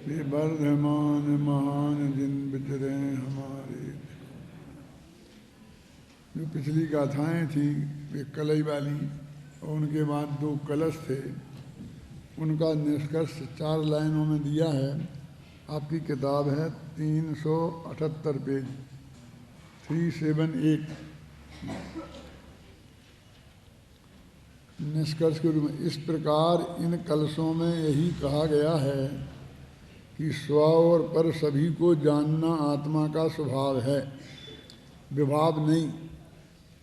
वर्धमान महान जिन विचरे हमारे। जो पिछली गाथाएं थी वे कलई वाली, और उनके बाद दो कलश थे, उनका निष्कर्ष 4 लाइनों में दिया है। आपकी किताब है 378 पेज 378। निष्कर्ष के रूप में इस प्रकार इन कलशों में यही कहा गया है कि स्व और पर सभी को जानना आत्मा का स्वभाव है, विभाव नहीं।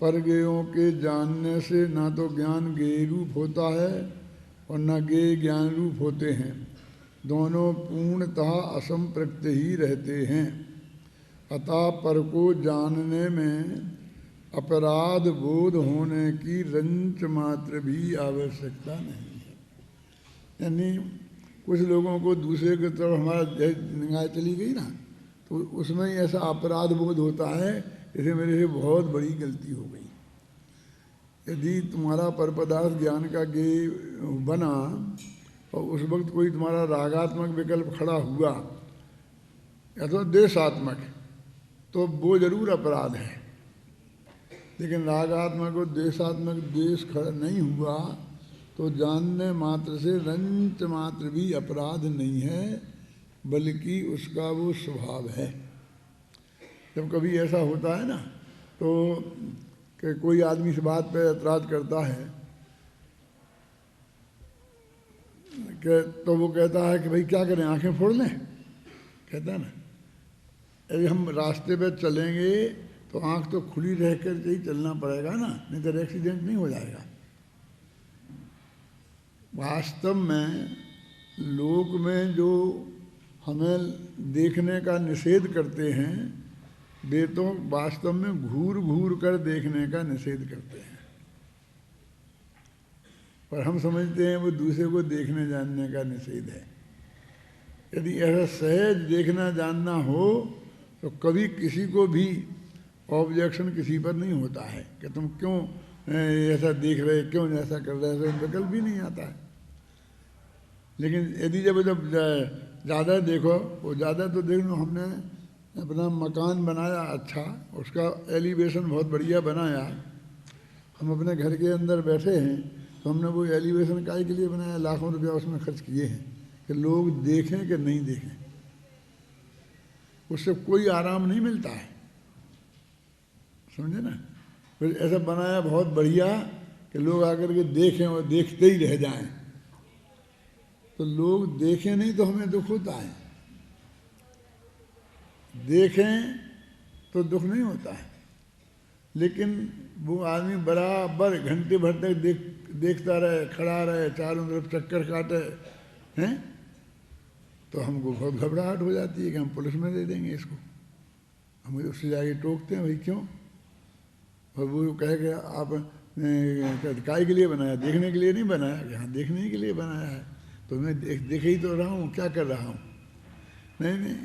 पर गेयों के जानने से ना तो ज्ञान गेय रूप होता है और न गेय ज्ञान रूप होते हैं, दोनों पूर्णतः असंपृक्त ही रहते हैं। अतः पर को जानने में अपराध बोध होने की रंच मात्र भी आवश्यकता नहीं है। यानी कुछ लोगों को दूसरे की तरफ हमारा निगाह चली गई ना, तो उसमें ही ऐसा अपराध बोध होता है जैसे मेरे से बहुत बड़ी गलती हो गई। यदि तुम्हारा पर पदार्थ ज्ञान का गेय बना और उस वक्त कोई तुम्हारा रागात्मक विकल्प खड़ा हुआ या तो देशात्मक, तो वो जरूर अपराध है। लेकिन रागात्मक और देशात्मक देश खड़ा नहीं हुआ तो जानने मात्र से रंच मात्र भी अपराध नहीं है, बल्कि उसका वो स्वभाव है। जब कभी ऐसा होता है ना, तो कि कोई आदमी इस बात पे ऐतराज़ करता है कि तो वो कहता है कि भाई क्या करें, आंखें फोड़ लें, कहता है ना। यदि हम रास्ते पे चलेंगे तो आंख तो खुली रह कर ही चलना पड़ेगा ना, नहीं तो एक्सीडेंट नहीं हो जाएगा। वास्तव में लोक में जो हमें देखने का निषेध करते हैं, वे तो वास्तव में घूर घूर कर देखने का निषेध करते हैं, पर हम समझते हैं वो दूसरे को देखने जानने का निषेध है। यदि ऐसा सहज देखना जानना हो तो कभी किसी को भी ऑब्जेक्शन किसी पर नहीं होता है कि तुम क्यों ऐसा देख रहे, क्यों ऐसा कर रहे, ऐसा विकल्प भी नहीं आता है। लेकिन यदि जब ज़्यादा देखो, वो ज़्यादा तो देख लो, हमने अपना मकान बनाया अच्छा, उसका एलिवेशन बहुत बढ़िया बनाया, हम अपने घर के अंदर बैठे हैं तो हमने वो एलिवेशन काहे के लिए बनाया, लाखों रुपया उसमें खर्च किए हैं कि लोग देखें कि नहीं देखें। उससे कोई आराम नहीं मिलता है, समझे ना। फिर ऐसा बनाया बहुत बढ़िया कि लोग आकर के देखें और देखते ही रह जाएं, तो लोग देखें नहीं तो हमें दुख होता है, देखें तो दुख नहीं होता है। लेकिन वो आदमी बराबर घंटे भर तक देखता रहे, खड़ा रहे, चारों तरफ चक्कर काटे हैं, तो हमको बहुत घबराहट हो जाती है कि हम पुलिस में दे देंगे इसको। हम उससे जाके टोकते हैं, भाई क्यों, और वो कहे कि आप काय के लिए बनाया, देखने के लिए नहीं बनाया, कि हाँ देखने के लिए बनाया है, तो मैं देख ही तो रहा हूँ, क्या कर रहा हूँ। नहीं नहीं,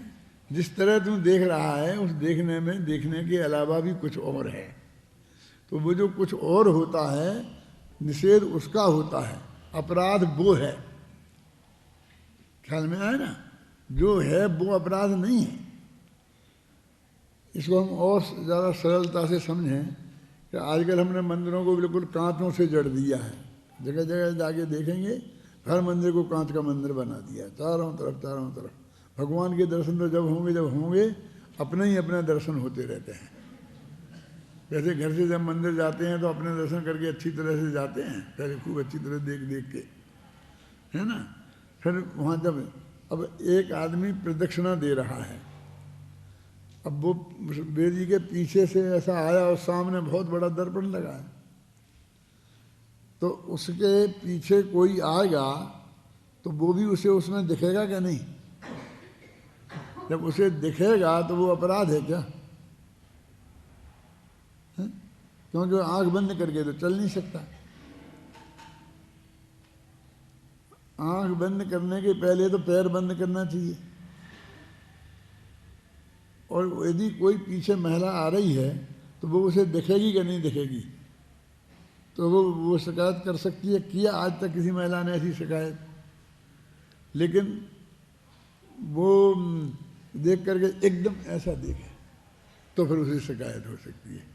जिस तरह तुम देख रहा है उस देखने में देखने के अलावा भी कुछ और है। तो वो जो कुछ और होता है निषेध उसका होता है, अपराध वो है। ख्याल में आया ना, जो है वो अपराध नहीं है। इसको हम और ज़्यादा सरलता से समझें कि आजकल हमने मंदिरों को बिल्कुल कांचों से जड़ दिया है। जगह जगह जाके देखेंगे हर मंदिर को कांच का मंदिर बना दिया, चारों तरफ। भगवान के दर्शन तो जब होंगे अपने ही अपने दर्शन होते रहते हैं। वैसे घर से जब मंदिर जाते हैं तो अपने दर्शन करके अच्छी तरह से जाते हैं, पहले खूब अच्छी तरह देख के, है ना। फिर वहाँ जब अब एक आदमी प्रदक्षिणा दे रहा है, अब वो वेद जी के पीछे से ऐसा आया और सामने बहुत बड़ा दर्पण लगा है, तो उसके पीछे कोई आएगा तो वो भी उसे उसमें दिखेगा क्या नहीं। जब उसे दिखेगा तो वो अपराध है क्या, है? क्योंकि आंख बंद करके तो चल नहीं सकता। आंख बंद करने के पहले तो पैर बंद करना चाहिए। और यदि कोई पीछे महिला आ रही है तो वो उसे दिखेगी कि नहीं दिखेगी, तो वो शिकायत कर सकती है। किया आज तक किसी महिला ने ऐसी शिकायत, लेकिन वो देख करके एकदम ऐसा देखे तो फिर उसे शिकायत हो सकती है।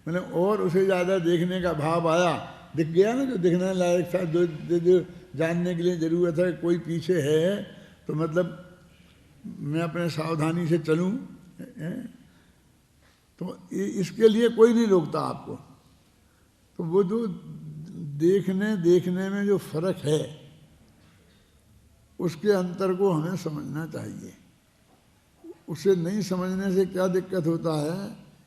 मतलब और उसे ज़्यादा देखने का भाव आया, दिख गया ना जो दिखने लायक था, जो जानने के लिए ज़रूरत है कोई पीछे है, तो मतलब मैं अपने सावधानी से चलूँ, तो इसके लिए कोई नहीं रोकता आपको। तो वो जो देखने में जो फर्क है उसके अंतर को हमें समझना चाहिए। उसे नहीं समझने से क्या दिक्कत होता है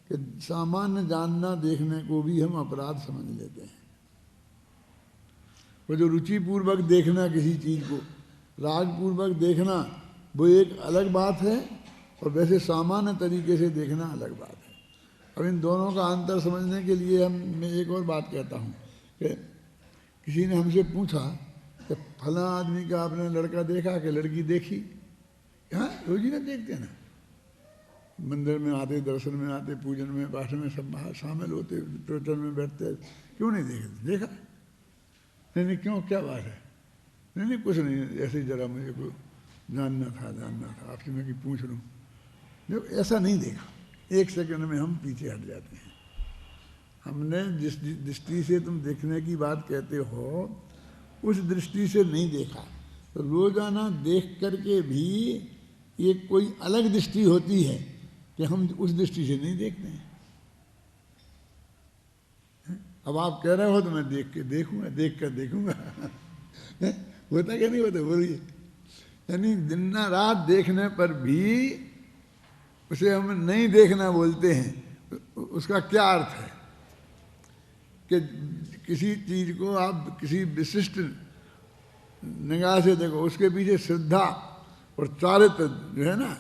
कि सामान्य जानना देखने को भी हम अपराध समझ लेते हैं। वो जो रुचिपूर्वक देखना किसी चीज़ को, रागपूर्वक देखना, वो एक अलग बात है, और वैसे सामान्य तरीके से देखना अलग बात है। अब इन दोनों का अंतर समझने के लिए मैं एक और बात कहता हूँ कि किसी ने हमसे पूछा कि फला आदमी का आपने लड़का देखा कि लड़की देखी? हाँ, रोज ही ना देखते ना, मंदिर में आते, दर्शन में आते, पूजन में, पाठ में सब शामिल होते, प्रवचन में बैठते, क्यों नहीं देखते? देखा? नहीं क्यों, क्या बात है? नहीं कुछ नहीं, ऐसे ही जरा मुझे को जानना था आपसे मैं कि पूछ लूँ। जो ऐसा नहीं देखा, एक सेकंड में हम पीछे हट जाते हैं। हमने जिस दृष्टि से तुम देखने की बात कहते हो उस दृष्टि से नहीं देखा। तो रोजाना देख करके भी एक कोई अलग दृष्टि होती है कि हम उस दृष्टि से नहीं देखते हैं। अब आप कह रहे हो तो मैं देख कर देखूंगा होता क्या नहीं होता, बोलिए। यानी दिन रात देखने पर भी उसे हम नहीं देखना बोलते हैं। उसका क्या अर्थ है कि किसी चीज को आप किसी विशिष्ट निगाह से देखो, उसके पीछे श्रद्धा और चारित्र जो है ना,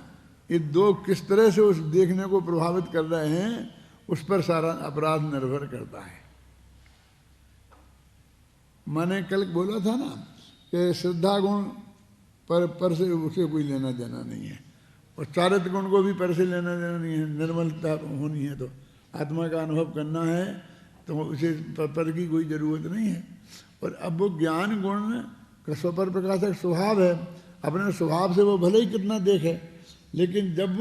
ये दो किस तरह से उस देखने को प्रभावित कर रहे हैं, उस पर सारा अपराध निर्भर करता है। मैंने कल बोला था ना कि श्रद्धा गुण पर से उसे कोई लेना देना नहीं है, और चारित्र गुण को भी पर से लेना देना नहीं है। निर्मलता होनी है तो आत्मा का अनुभव करना है तो उसे पर की कोई ज़रूरत नहीं है। और अब वो ज्ञान गुण का स्वपर प्रकाशक स्वभाव है, अपने स्वभाव से वो भले ही कितना देखे, लेकिन जब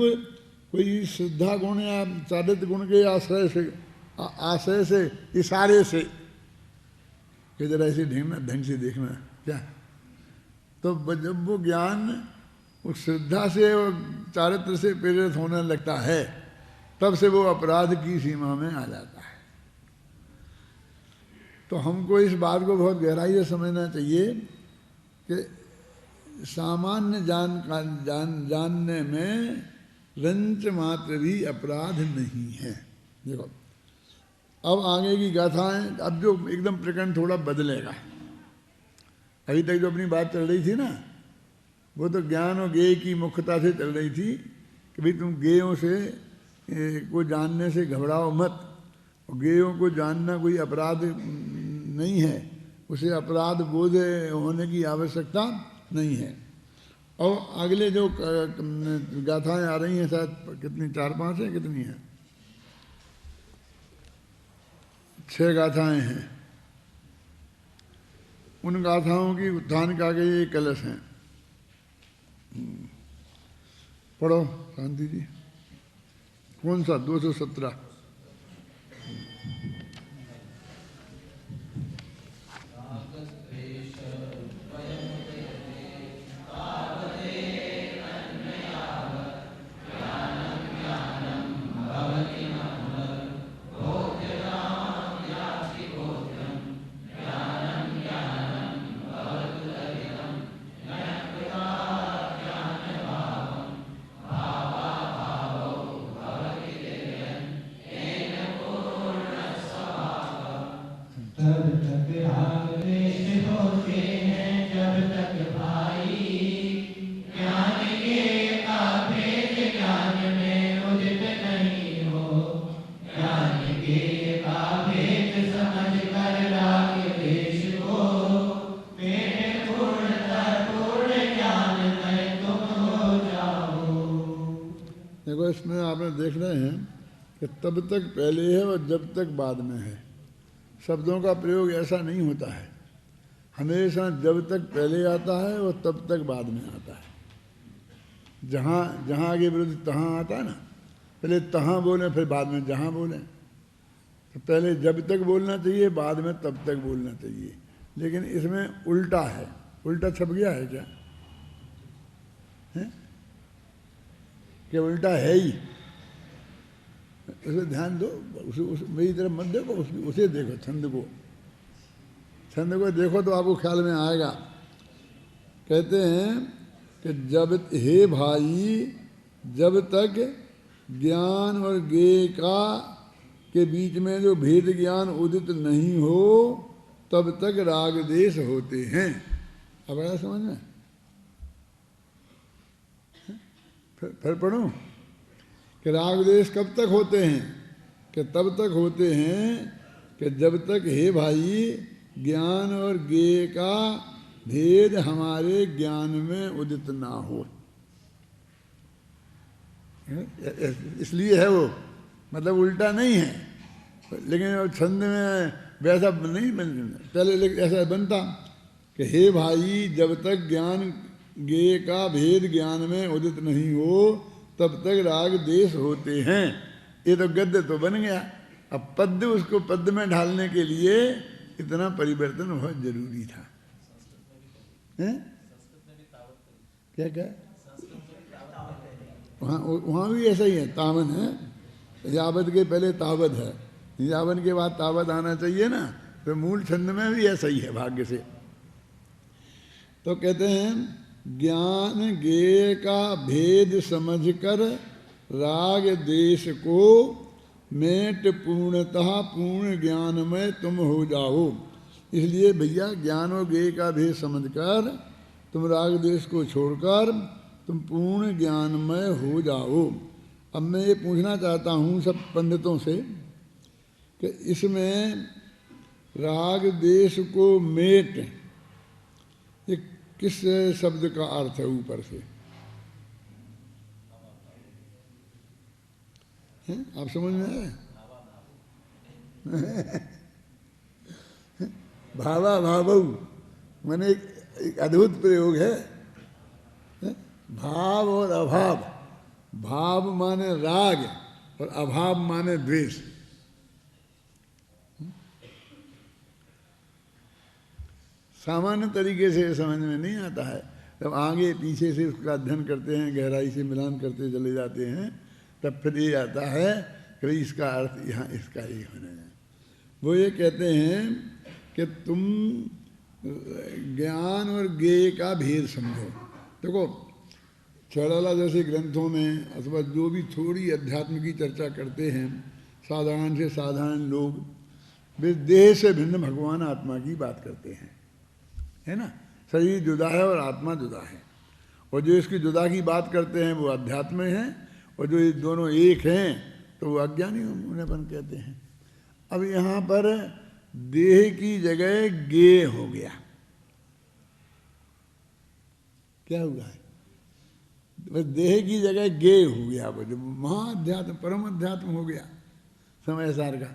कोई श्रद्धा गुण या चारित्र गुण के आश्रय से इशारे से कि जरा ऐसे ढंग से देखना क्या, तो जब वो ज्ञान उस श्रद्धा से और चारित्र से प्रेरित होने लगता है, तब से वो अपराध की सीमा में आ जाता है। तो हमको इस बात को बहुत गहराई से समझना चाहिए कि सामान्य जानने में रंच मात्र भी अपराध नहीं है। देखो अब आगे की गाथाएं, अब जो एकदम प्रकरण थोड़ा बदलेगा। अभी तक जो अपनी बात चल रही थी ना, वो तो ज्ञान और ज्ञेय की मुख्यता से चल रही थी कि भाई तुम ज्ञेयों से को जानने से घबराओ मत, और ज्ञेयों को जानना कोई अपराध नहीं है, उसे अपराध बोध होने की आवश्यकता नहीं है। और अगले जो गाथाएं आ रही हैं, शायद कितनी 4-5 है, कितनी है, 6 गाथाएं हैं। उन गाथाओं की उत्थान का आगे ये कलश हैं। पढ़ो शांति जी, कौन सा 217? इसमें आपने देख रहे हैं कि तब तक पहले है और जब तक बाद में है। शब्दों का प्रयोग ऐसा नहीं होता है। हमेशा जब तक पहले आता है और तब तक बाद में आता है। जहाँ जहाँ आगे विरुद्ध तहाँ आता है ना, पहले तहाँ बोलें फिर बाद में जहाँ बोलें। तो पहले जब तक बोलना चाहिए, बाद में तब तक बोलना चाहिए। लेकिन इसमें उल्टा है, उल्टा छप गया है क्या है? क्या उल्टा है ही? उसे ध्यान दो, मेरी तरफ मत देखो, उसे देखो, छंद को देखो तो आपको ख्याल में आएगा। कहते हैं कि जब हे भाई, जब तक ज्ञान और ज्ञेय का के बीच में जो भेद ज्ञान उदित नहीं हो, तब तक राग देश होते हैं। अब आया समझ में? फिर पढ़ूं कि राग देश कब तक होते हैं? कि तब तक होते हैं कि जब तक हे भाई ज्ञान और ज्ञेय का भेद हमारे ज्ञान में उदित ना हो। इसलिए है वो, मतलब उल्टा नहीं है, लेकिन छंद में वैसा नहीं पहले ऐसा बनता कि हे भाई जब तक ज्ञान ज्ञेय का भेद ज्ञान में उदित नहीं हो, तब तक राग देश होते हैं। ये तो गद्य तो बन गया। अब पद्य, उसको पद्य में ढालने के लिए इतना परिवर्तन बहुत जरूरी था। हैं? क्या क्या? वहाँ भी ऐसा ही है, तावन है। यावत के पहले तावत है, यावन के बाद तावत आना चाहिए ना। तो मूल छंद में भी ऐसा ही है भाग्य से। तो कहते हैं ज्ञान ज्ञेय का भेद समझकर राग देश को मेट पूर्णतः पूर्ण ज्ञान में तुम हो जाओ। इसलिए भैया ज्ञान और ज्ञेय का भेद समझकर तुम राग देश को छोड़कर तुम पूर्ण ज्ञानमय हो जाओ। अब मैं ये पूछना चाहता हूँ सब पंडितों से कि इसमें राग देश को मेट, ये किस शब्द का अर्थ है ऊपर से? हैं? आप समझ में आए? भावा भावऊ माने एक अद्भुत प्रयोग है। भाव और अभाव, भाव माने राग और अभाव माने द्वेष। सामान्य तरीके से समझ में नहीं आता है। जब आगे पीछे से उसका अध्ययन करते हैं, गहराई से मिलान करते चले जाते हैं, तब फिर ये आता है कि इसका अर्थ यहाँ इसका ही होना है। वो ये कहते हैं कि तुम ज्ञान और ज्ञेय का भेद समझो। देखो छड़ाला जैसे ग्रंथों में अथवा जो भी थोड़ी अध्यात्म की चर्चा करते हैं, साधारण से साधारण लोग, वे देह से भिन्न भगवान आत्मा की बात करते हैं, है ना। शरीर जुदा है और आत्मा जुदा है, और जो इसकी जुदा की बात करते हैं वो अध्यात्म है, और जो ये दोनों एक हैं तो वो अज्ञानी उन्हेंपन कहते हैं। अब यहाँ पर देह की जगह ज्ञेय हो गया। क्या हुआ है? बस देह की जगह ज्ञेय हो गया, वो जो महाअध्यात्म परम अध्यात्म हो गया समय सार का।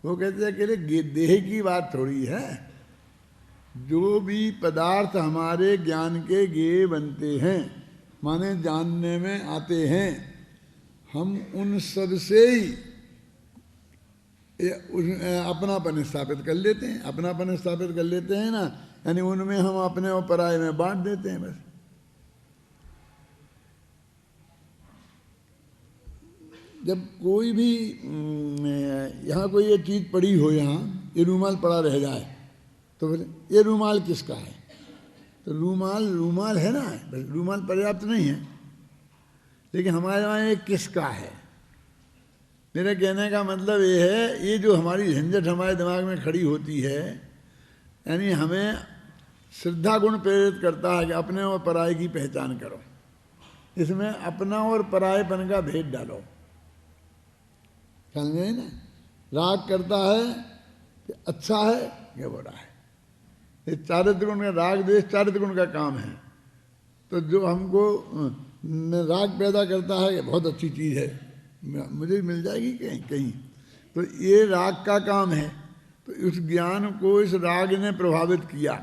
वो कहते हैं कि देह की बात थोड़ी है, जो भी पदार्थ हमारे ज्ञान के ज्ञेय बनते हैं, माने जानने में आते हैं, हम उन सब से ही अपनापन स्थापित कर लेते हैं। अपनापन स्थापित कर लेते हैं ना, यानी उनमें हम अपने और पराये में बांट देते हैं। बस जब कोई भी यहाँ कोई ये चीज़ पड़ी हो, यहाँ ये रूमाल पड़ा रह जाए तो फिर ये रूमाल किसका है? तो रूमाल है ना, बस रूमाल पर्याप्त नहीं है, लेकिन हमारे वहाँ ये किसका है। मेरे कहने का मतलब ये है, ये जो हमारी झंझट हमारे दिमाग में खड़ी होती है, यानी हमें श्रद्धा गुण प्रेरित करता है कि अपने और पराये की पहचान करो, इसमें अपना और परायेपन का भेद डालो। समझे ना? राग करता है कि अच्छा है या बुरा है। ये चारित्र गुण का राग देश चारित्र गुण का काम है। तो जो हमको राग पैदा करता है कि बहुत अच्छी चीज़ है, मुझे मिल जाएगी कहीं कहीं, तो ये राग का काम है। तो उस ज्ञान को इस राग ने प्रभावित किया,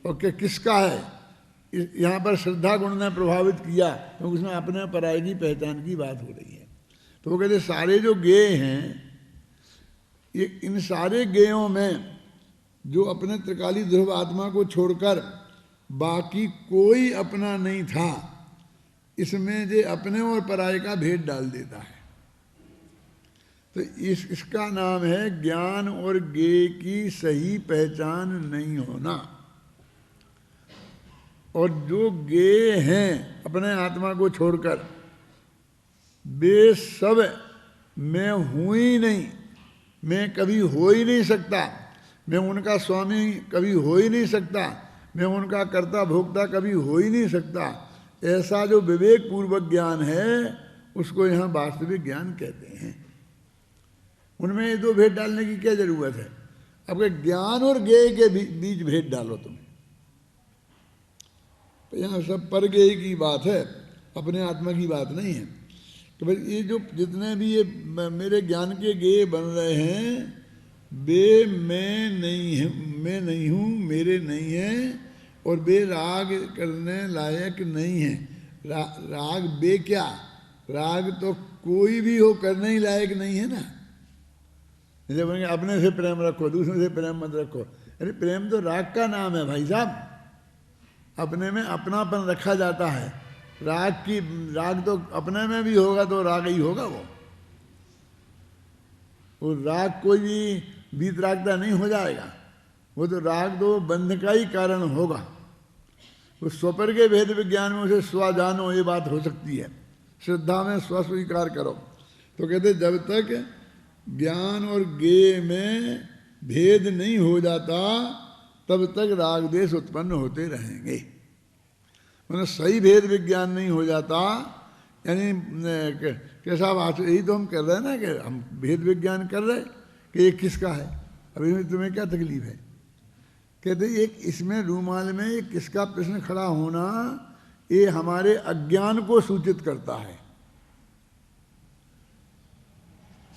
और क्या किसका है, यहाँ पर श्रद्धा गुण ने प्रभावित किया, क्योंकि उसमें अपने पराये की पहचान की बात हो रही है। तो वो कहते सारे जो गेय हैं, ये इन सारे गेयों में जो अपने त्रिकाली ध्रुव आत्मा को छोड़कर बाकी कोई अपना नहीं था, इसमें जे अपने और पराये का भेद डाल देता है। तो इसका नाम है ज्ञान और गेय की सही पहचान नहीं होना। और जो गेय हैं अपने आत्मा को छोड़कर, वे सब मैं हूँ ही नहीं, मैं कभी हो ही नहीं सकता, मैं उनका स्वामी कभी हो ही नहीं सकता, मैं उनका कर्ता भोक्ता कभी हो ही नहीं सकता, ऐसा जो विवेक पूर्वक ज्ञान है उसको यहाँ वास्तविक ज्ञान कहते हैं। उनमें ये दो भेद डालने की क्या जरूरत है? अब ज्ञान और गेय के बीच भेद डालो तुम, तो यहाँ सब पर गेय की बात है, अपने आत्मा की बात नहीं है। तो भाई ये जो जितने भी ये मेरे ज्ञान के गेय बन रहे हैं, वे मैं नहीं हूँ, मेरे नहीं हैं, और वे राग करने लायक नहीं हैं। राग बे क्या, राग तो कोई भी हो करने ही लायक नहीं है ना। जैसे बोलेंगे अपने से प्रेम रखो, दूसरे से प्रेम मत रखो। अरे प्रेम तो राग का नाम है भाई साहब, अपने में अपनापन रखा जाता है। राग तो अपने में भी होगा तो राग ही होगा। वो राग कोई भी वीतरागता नहीं हो जाएगा, वो तो राग तो बंध का ही कारण होगा। वो स्वपर के भेद विज्ञान में उसे स्व जानो, ये बात हो सकती है। श्रद्धा में स्व स्वीकार करो। तो कहते जब तक ज्ञान और गेय में भेद नहीं हो जाता, तब तक राग देश उत्पन्न होते रहेंगे। मतलब सही भेद विज्ञान नहीं हो जाता, यानी कैसा बात, यही तो हम कर रहे हैं ना, कि हम भेद विज्ञान कर रहे कि ये किसका है। अभी तुम्हें क्या तकलीफ है? कहते एक इसमें रूमाल में ये किसका प्रश्न खड़ा होना, ये हमारे अज्ञान को सूचित करता है,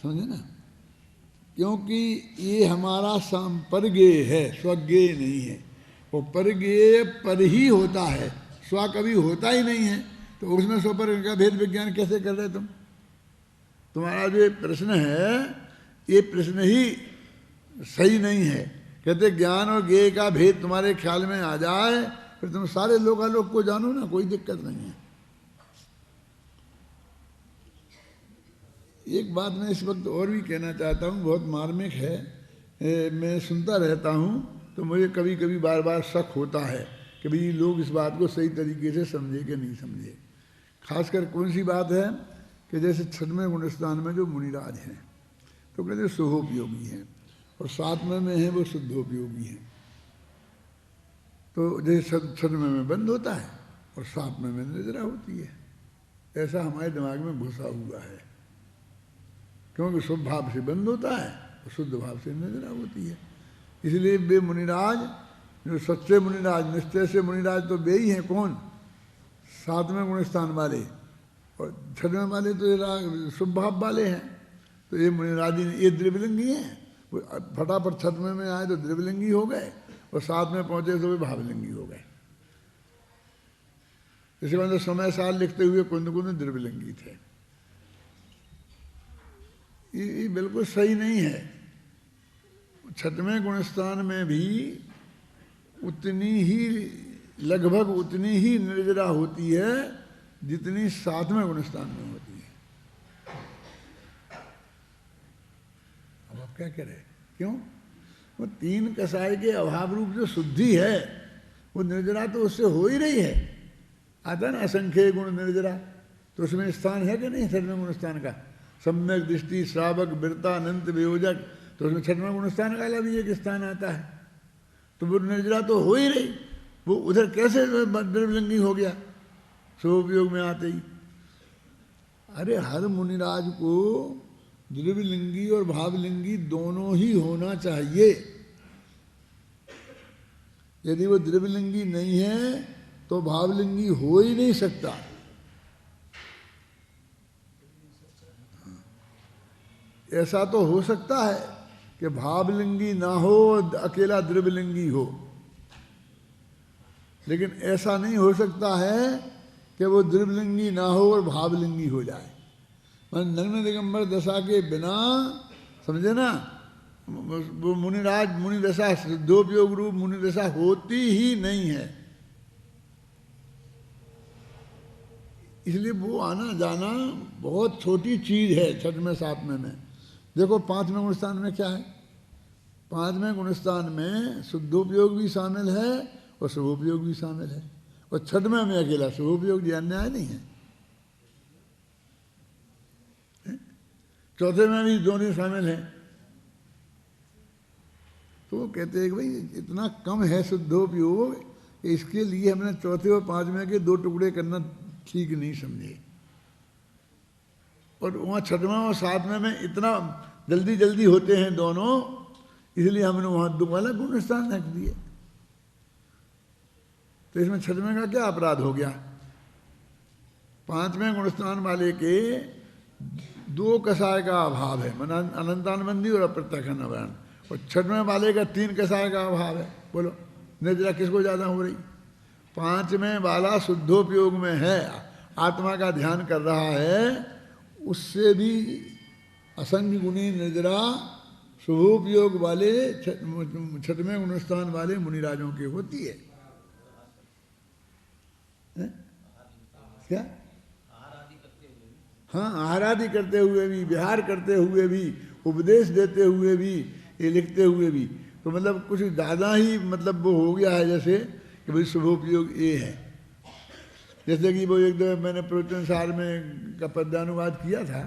समझे ना। क्योंकि ये हमारा परगेय है, स्वज्ञेय नहीं है। वो परगेय पर ही होता है, स्व कभी होता ही नहीं है। तो उसमें स्वपर का भेद विज्ञान कैसे कर रहे तुम? तुम्हारा जो प्रश्न है, ये प्रश्न ही सही नहीं है। कहते ज्ञान और गेय का भेद तुम्हारे ख्याल में आ जाए, फिर तुम सारे लोकालोक को जानो ना, कोई दिक्कत नहीं है। एक बात मैं इस वक्त और भी कहना चाहता हूँ, बहुत मार्मिक है। मैं सुनता रहता हूँ तो मुझे कभी कभी बार बार शक होता है कि भाई लोग इस बात को सही तरीके से समझे कि नहीं समझे। खासकर कौन सी बात है कि जैसे छठवें गुणस्थान में जो मुनिराज हैं, तो कहते शुभोपयोगी हैं, और सातवें में है वो शुद्धोपयोगी हैं। तो जैसे छठवें में बंद होता है और सातवें में निद्रा होती है, ऐसा हमारे दिमाग में घुसा हुआ है। क्योंकि शुभ भाव से बंद होता है और शुद्ध भाव से निद्रा होती है। इसलिए वे मुनिराज, जो सच्चे मुनिराज, निश्चय से मुनिराज तो वे ही हैं। कौन? सातवें गुणस्थान वाले, और छठवें वाले तो ये शुभ भाव वाले हैं। तो ये मुनिराजी, ये द्रव्यलिंगी हैं। फटाफट छठवें में आए तो द्रव्यलिंगी हो गए, और साथ में पहुंचे तो वे भावलिंगी हो गए। इसी वजह से समय साल लिखते हुए कुंद कुंद द्रव्यलिंगी थे। ये बिल्कुल सही नहीं है। छठवें गुणस्थान में भी उतनी ही, लगभग उतनी ही निर्जरा होती है जितनी सातवें गुणस्थान में होती है। अब आप क्या करें? क्यों? वो तीन कसाय के अभाव रूप जो शुद्धि है, वो निर्जरा तो उससे हो ही रही है। आता ना असंख्य गुण निर्जरा, तो उसमें स्थान है कि नहीं छठवें गुणस्थान का? सम्यक दृष्टि, श्रावक, बिरता, अनंत, वियोजक, तो उसमें छठवें गुणस्थान का अलग एक स्थान आता है। तो वो निर्जरा तो हो ही रही, वो उधर कैसे द्रव्यलिंगी हो गया स्वोपयोग में आते ही? अरे हर मुनिराज को द्रव्यलिंगी और भावलिंगी दोनों ही होना चाहिए। यदि वो द्रव्यलिंगी नहीं है तो भावलिंगी हो ही नहीं सकता। ऐसा तो हो सकता है कि भावलिंगी ना हो, अकेला द्रव्यलिंगी हो, लेकिन ऐसा नहीं हो सकता है कि वो द्रव्यलिंगी ना हो और भावलिंगी हो जाए। नग्न दिगंबर दशा के बिना, समझे ना, वो मुनिराज मुनि दशा सिद्धोपयोग रूप मुनि दशा होती ही नहीं है। इसलिए वो आना जाना बहुत छोटी चीज है। छठवें सातवें में देखो, पांचवें गुणस्थान में क्या है? पांचवें गुणस्थान में शुद्धोपयोग भी शामिल है और शुभोपयोग भी शामिल है, और छठवें में अकेला शुभोपयोग जी, अन्याय नहीं है। चौथे में भी दोनों शामिल हैं। तो वो कहते हैं कि भाई इतना कम है शुद्धोपयोग, इसके लिए हमने चौथे और पांचवें के दो टुकड़े करना ठीक नहीं समझे। और वहाँ छठवें और सातवें में इतना जल्दी जल्दी होते हैं दोनों, इसलिए हमने वहाँ दो वाला गुण स्थान रख दिए। तो इसमें छठवें का क्या अपराध हो गया? पांचवें गुणस्थान वाले के दो कसाय का अभाव है, मन अनंतानबंदी और अप्रत्यक्ष नवायन, और छठवें वाले का तीन कसाय का अभाव है। बोलो निद्रा किसको ज्यादा हो रही? पांचवें वाला शुद्धोपयोग में है, आत्मा का ध्यान कर रहा है, उससे भी असंग गुणी निद्रा शुभोपयोग वाले छठवें गुणस्थान वाले मुनिराजों की होती है। क्या? हाँ, आहारादि करते हुए भी, विहार करते हुए भी, उपदेश देते हुए भी, ये लिखते हुए भी, तो मतलब कुछ ज़्यादा ही मतलब वो हो गया है, जैसे कि भाई शुभोपयोग ये है। जैसे कि वो एक दो मैंने प्रवचन सार में का पद्यानुवाद किया था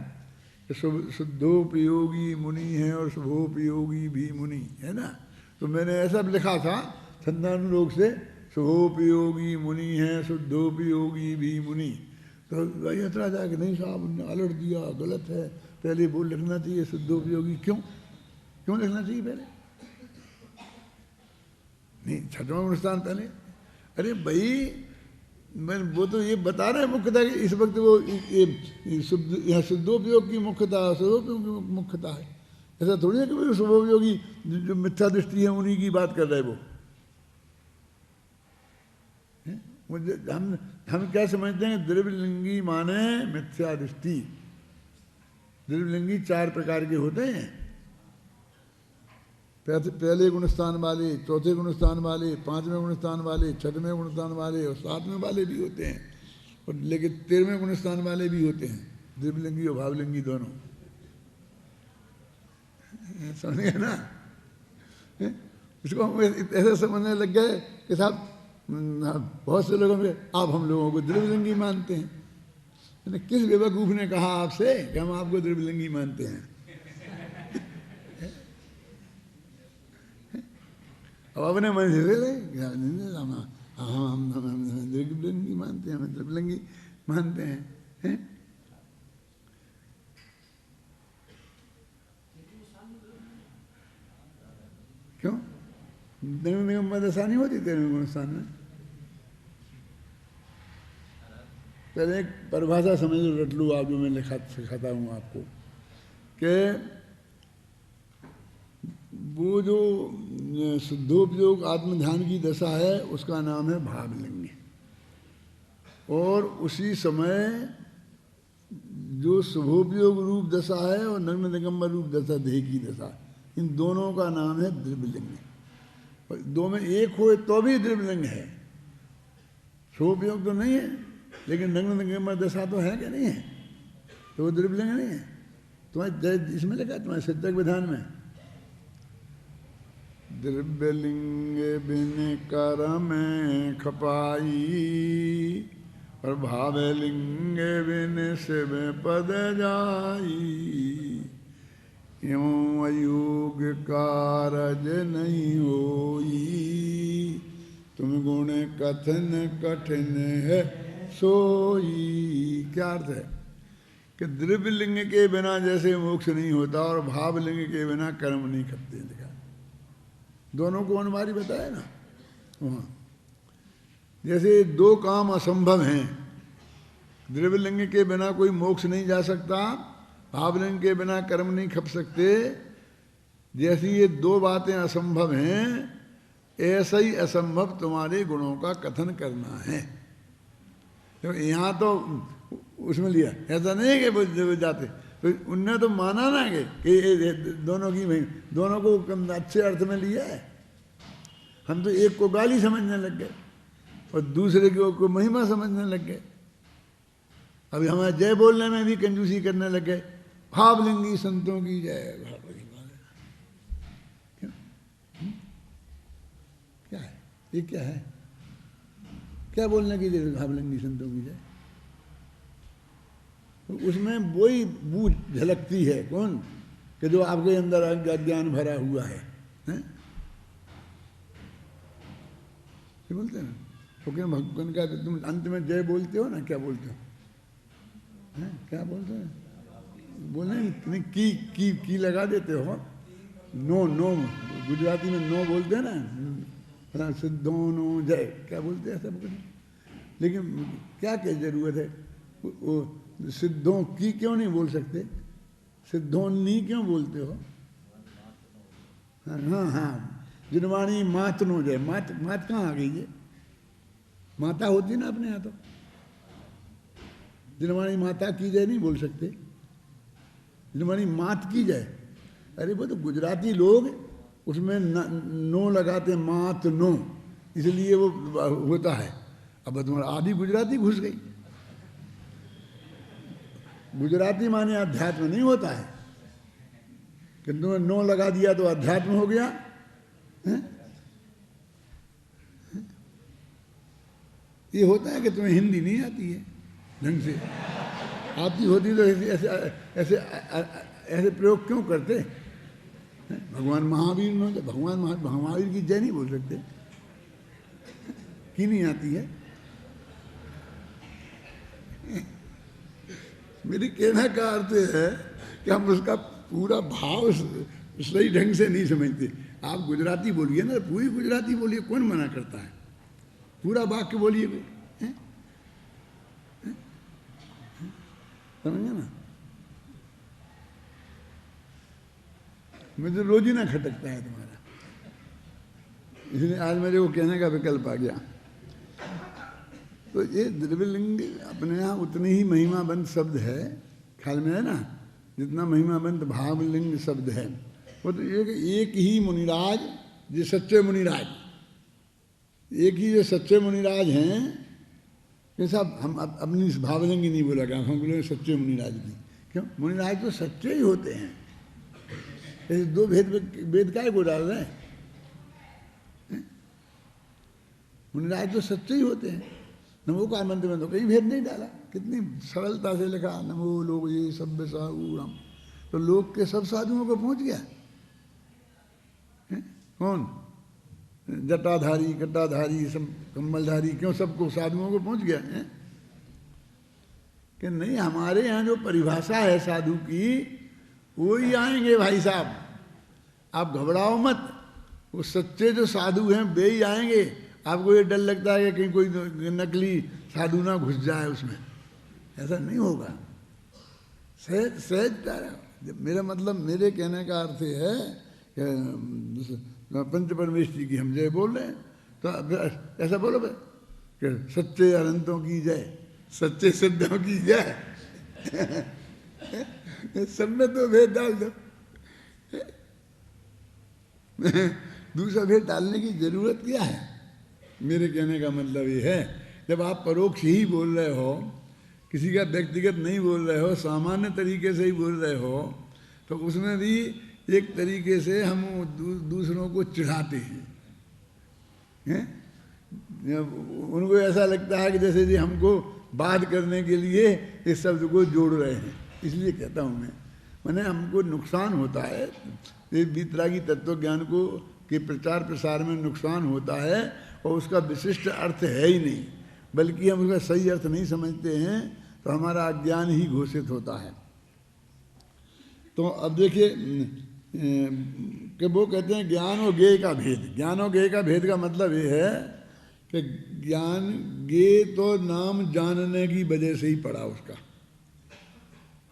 कि शुद्धोपयोगी मुनि है और शुभोपयोगी भी मुनि है ना। तो मैंने ऐसा लिखा था छंदानुरोग से, शुभोपयोगी मुनि है, शुद्धोपयोगी भी मुनि। तो भाई हतरा जा कि नहीं साहब उन्होंने अलट दिया, गलत है, पहले वो लिखना चाहिए शुद्धोपयोगी। क्यों लिखना चाहिए पहले? नहीं, छठवां गुणस्थान पहले। अरे भाई मैं वो तो ये बता रहे हैं मुख्यता कि इस वक्त वो यहाँ शुद्धोपयोग की मुख्यता, शुभोपयोग की मुख्यता है। ऐसा थोड़ी है कि भाई शुभोपयोगी जो मिथ्या दृष्टि है उन्हीं की बात कर रहे हैं वो। मुझे हम क्या समझते हैं? द्रव्यलिंगी माने मिथ्या दृष्टि। द्रव्यलिंगी चार प्रकार के होते हैं, पहले गुणस्थान वाले, चौथे गुणस्थान वाले, पांचवें गुणस्थान वाले, छठवें गुणस्थान वाले और सातवें वाले भी होते हैं, और लेकिन 13वें गुणस्थान वाले भी होते हैं, द्रव्यलिंगी और भावलिंगी दोनों। समझ गए ना? इसको हम ऐसा समझने लग गए कि साहब बहुत से लोगों में आप हम लोगों को द्रव्यलिंगी मानते हैं। मैंने किस बेवकूफ ने कहा आपसे कि हम आपको द्रव्यलिंगी मानते हैं? अब अपने मन से हम द्रव्यलिंगी मानते हैं, हम द्रव्यलिंगी मानते हैं। क्यों? निगम दशा नहीं होती तेरे गुणस्थान में? पहले एक परिभाषा समझ लो, रट लो आप, जो मैं सिखाता हूँ आपको, कि वो जो शुद्धोपयोग आत्मध्यान की दशा है उसका नाम है भावलिंग, और उसी समय जो शुभोपयोग रूप दशा है और नग्न दिगंबर रूप दशा, देह की दशा, इन दोनों का नाम है द्रव्यलिंग। दो में एक हो तो भी द्रव्यलिंग है, शुभोपयोग तो नहीं है, लेकिन नग्न दिगंबर दशा तो है कि नहीं है? तो वो द्रव्यलिंग नहीं है। तुम्हारे इसमें लिखा है, तुम्हारे सिद्धक विधान में, द्रव्यलिंग बिन करम खपाई और भावलिंग बिन शिव पद जाई, यूं अयोग कारज नहीं होई, तुम गुण कथन कठिन है सोई। क्या अर्थ है? कि द्रव्यलिंग के बिना जैसे मोक्ष नहीं होता और भावलिंग के बिना कर्म नहीं करते। देखा, दोनों को अनुमारी बताया ना वहाँ। जैसे दो काम असंभव हैं, द्रव्यलिंग के बिना कोई मोक्ष नहीं जा सकता, भावलिंग के बिना कर्म नहीं खप सकते, जैसी ये दो बातें असंभव हैं, ऐसा ही असंभव तुम्हारे गुणों का कथन करना है। तो यहाँ तो उसमें लिया, ऐसा नहीं है कि वो जाते, तो उनने तो माना ना कि दोनों की दोनों को अच्छे अर्थ में लिया है। हम तो एक को गाली समझने लग गए और दूसरे को महिमा समझने लग गए। अभी हमारे जय बोलने में भी कंजूसी करने लग गए, भावलिंगी संतों की जय। क्या है ये, क्या है, क्या बोलने की जरूरत भावलिंगी संतों की जय? तो उसमें वही बूझ झलकती है कौन, कि जो आपके अंदर अज्ञान भरा हुआ है, हैं? क्या बोलते हैं ना, तो क्या भगवान का तुम अंत में जय बोलते हो ना, क्या बोलते हो, हैं? क्या बोलते हैं, बोलने नहीं की लगा देते हो, नो नो, गुजराती में नो बोलते हैं ना, सिद्धों नो जय, क्या बोलते हैं सब कुछ। लेकिन क्या क्या जरूरत है, वो सिद्धों की क्यों नहीं बोल सकते, सिद्धों नी क्यों बोलते हो? हाँ हाँ, जिनवाणी मात नो जय, मात मात कहाँ आ गई है, माता होती ना अपने यहाँ, तो जिनवाणी माता की जय नहीं बोल सकते, जिनवाणी मात की जय। अरे वो तो गुजराती लोग उसमें नो लगाते, मात नो, इसलिए वो होता है। अब तुम्हारा आधी गुजराती घुस गई, गुजराती माने अध्यात्म नहीं होता है कि तुमने नो लगा दिया तो अध्यात्म हो गया, है? ये होता है कि तुम्हें हिंदी नहीं आती है ढंग से, आती होती तो ऐसे ऐसे ऐसे प्रयोग क्यों करते? भगवान महावीर ने, भगवान महावीर की जय नहीं बोल सकते, की नहीं आती है। मेरे कहने का अर्थ है कि हम उसका पूरा भाव सही ढंग से नहीं समझते। आप गुजराती बोलिए ना, पूरी गुजराती बोलिए, कौन मना करता है, पूरा वाक्य बोलिए, समझे ना। मुझे रोज ही ना खटकता है तुम्हारा, इसलिए आज मेरे को कहने का विकल्प आ गया। तो ये द्रव्यलिंग अपने यहाँ उतनी ही महिमाबंद शब्द है, ख्याल में है ना, जितना महिमाबंद भावलिंग शब्द है। वो तो एक ही मुनिराज, जो सच्चे मुनिराज, एक ही जो सच्चे मुनिराज हैं, ये सब हम अपनी भावलिंग ही नहीं बोला क्या, हम बोले सच्चे मुनिराज की। क्यों, मुनिराज तो सच्चे ही होते हैं, ऐसे दो भेद काय को डाल रहे हैं, मुनिराज तो सच्चे ही होते हैं। नमो का मंत्र में तो कहीं भेद नहीं डाला, कितनी सरलता से लिखा, नमो लोग ये सभ्य साधु, तो लोग के सब साधुओं को पहुंच गया। कौन, जटाधारी, कट्टाधारी, सब कम्बलधारी, क्यों सबको साधुओं को पहुंच गया है? कि नहीं, हमारे यहाँ जो परिभाषा है साधु की, वो ही आएंगे भाई साहब, आप घबराओ मत, वो सच्चे जो साधु हैं वे ही आएंगे। आपको ये डर लगता है कि कहीं कोई नकली साधु ना घुस जाए उसमें, ऐसा नहीं होगा। सहज सहज, मेरा मतलब, मेरे कहने का अर्थ है कि पंच परमेश्वरी की हम जय बोल रहे हैं, तो ऐसा बोलो भाई कि सच्चे अनंतों की जय, सच्चे सिद्धों की जय। सब में तो भेद डाल दो, दूसरा भेद डालने की जरूरत क्या है? मेरे कहने का मतलब ये है, जब आप परोक्ष ही बोल रहे हो, किसी का व्यक्तिगत नहीं बोल रहे हो, सामान्य तरीके से ही बोल रहे हो, तो उसमें भी एक तरीके से हम दूसरों को चिढ़ाते हैं। उनको ऐसा लगता है कि जैसे जी हमको बात करने के लिए इस शब्द को जोड़ रहे हैं। इसलिए कहता हूँ मैं, मैंने हमको नुकसान होता है, ये वीतरागी तत्व ज्ञान को के प्रचार प्रसार में नुकसान होता है, और उसका विशिष्ट अर्थ है ही नहीं, बल्कि हम उसका सही अर्थ नहीं समझते हैं, तो हमारा अज्ञान ही घोषित होता है। तो अब देखिए कि वो कहते हैं ज्ञान और ज्ञेय का भेद। ज्ञान और ज्ञेय का भेद का मतलब ये है कि ज्ञान, ज्ञेय तो नाम जानने की वजह से ही पड़ा उसका,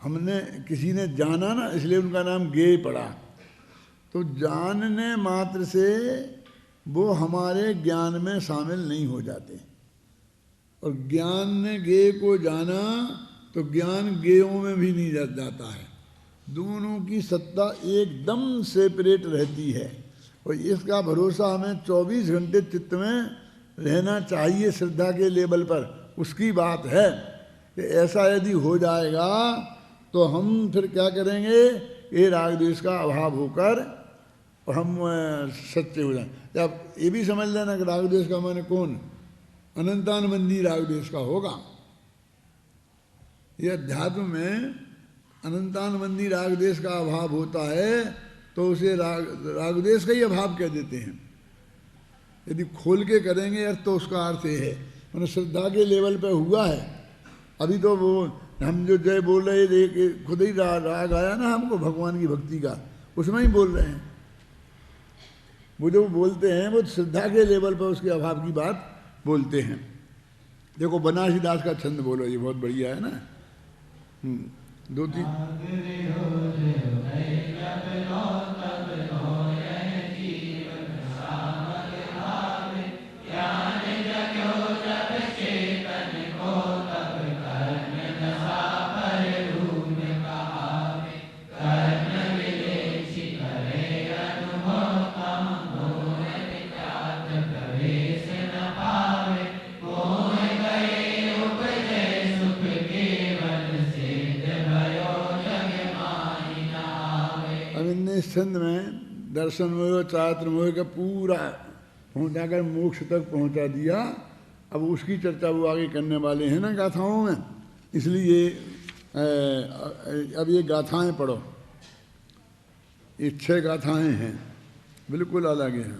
हमने किसी ने जाना ना, इसलिए उनका नाम ज्ञेय पड़ा। तो जानने मात्र से वो हमारे ज्ञान में शामिल नहीं हो जाते। और ज्ञान ने ज्ञेय को जाना तो ज्ञान ज्ञेयों में भी नहीं जाता है। दोनों की सत्ता एकदम सेपरेट रहती है। और इसका भरोसा हमें 24 घंटे चित्त में रहना चाहिए श्रद्धा के लेवल पर। उसकी बात है कि ऐसा यदि हो जाएगा तो हम फिर क्या करेंगे, ये राग द्वेष का अभाव होकर और हम सच्चे हो जाएंगे। अब ये भी समझ लेना कि राग द्वेष का माने कौन, अनंतानुबंधी राग द्वेष का होगा। ये अध्यात्म में अनंतानुबंधी राग द्वेष का अभाव होता है तो उसे राग द्वेष का ही अभाव कह देते हैं। यदि खोल के करेंगे अर्थ तो उसका अर्थ ये है, मैंने श्रद्धा के लेवल पे हुआ है। अभी तो वो हम जो जय बोल रहे थे, खुद ही राग आया ना हमको भगवान की भक्ति का, उसमें ही बोल रहे हैं। वो जो बोलते हैं वो श्रद्धा के लेवल पर उसके अभाव की बात बोलते हैं। देखो बनारसी दास का छंद बोलो, ये बहुत बढ़िया है ना। दो तीन छंद में दर्शन मोह चात्र मोह का पूरा पहुँचाकर मोक्ष तक पहुँचा दिया। अब उसकी चर्चा वो आगे करने वाले हैं ना गाथाओं में, इसलिए अब ये गाथाएं पढ़ो। ये 6 गाथाएं हैं, बिल्कुल अलग हैं।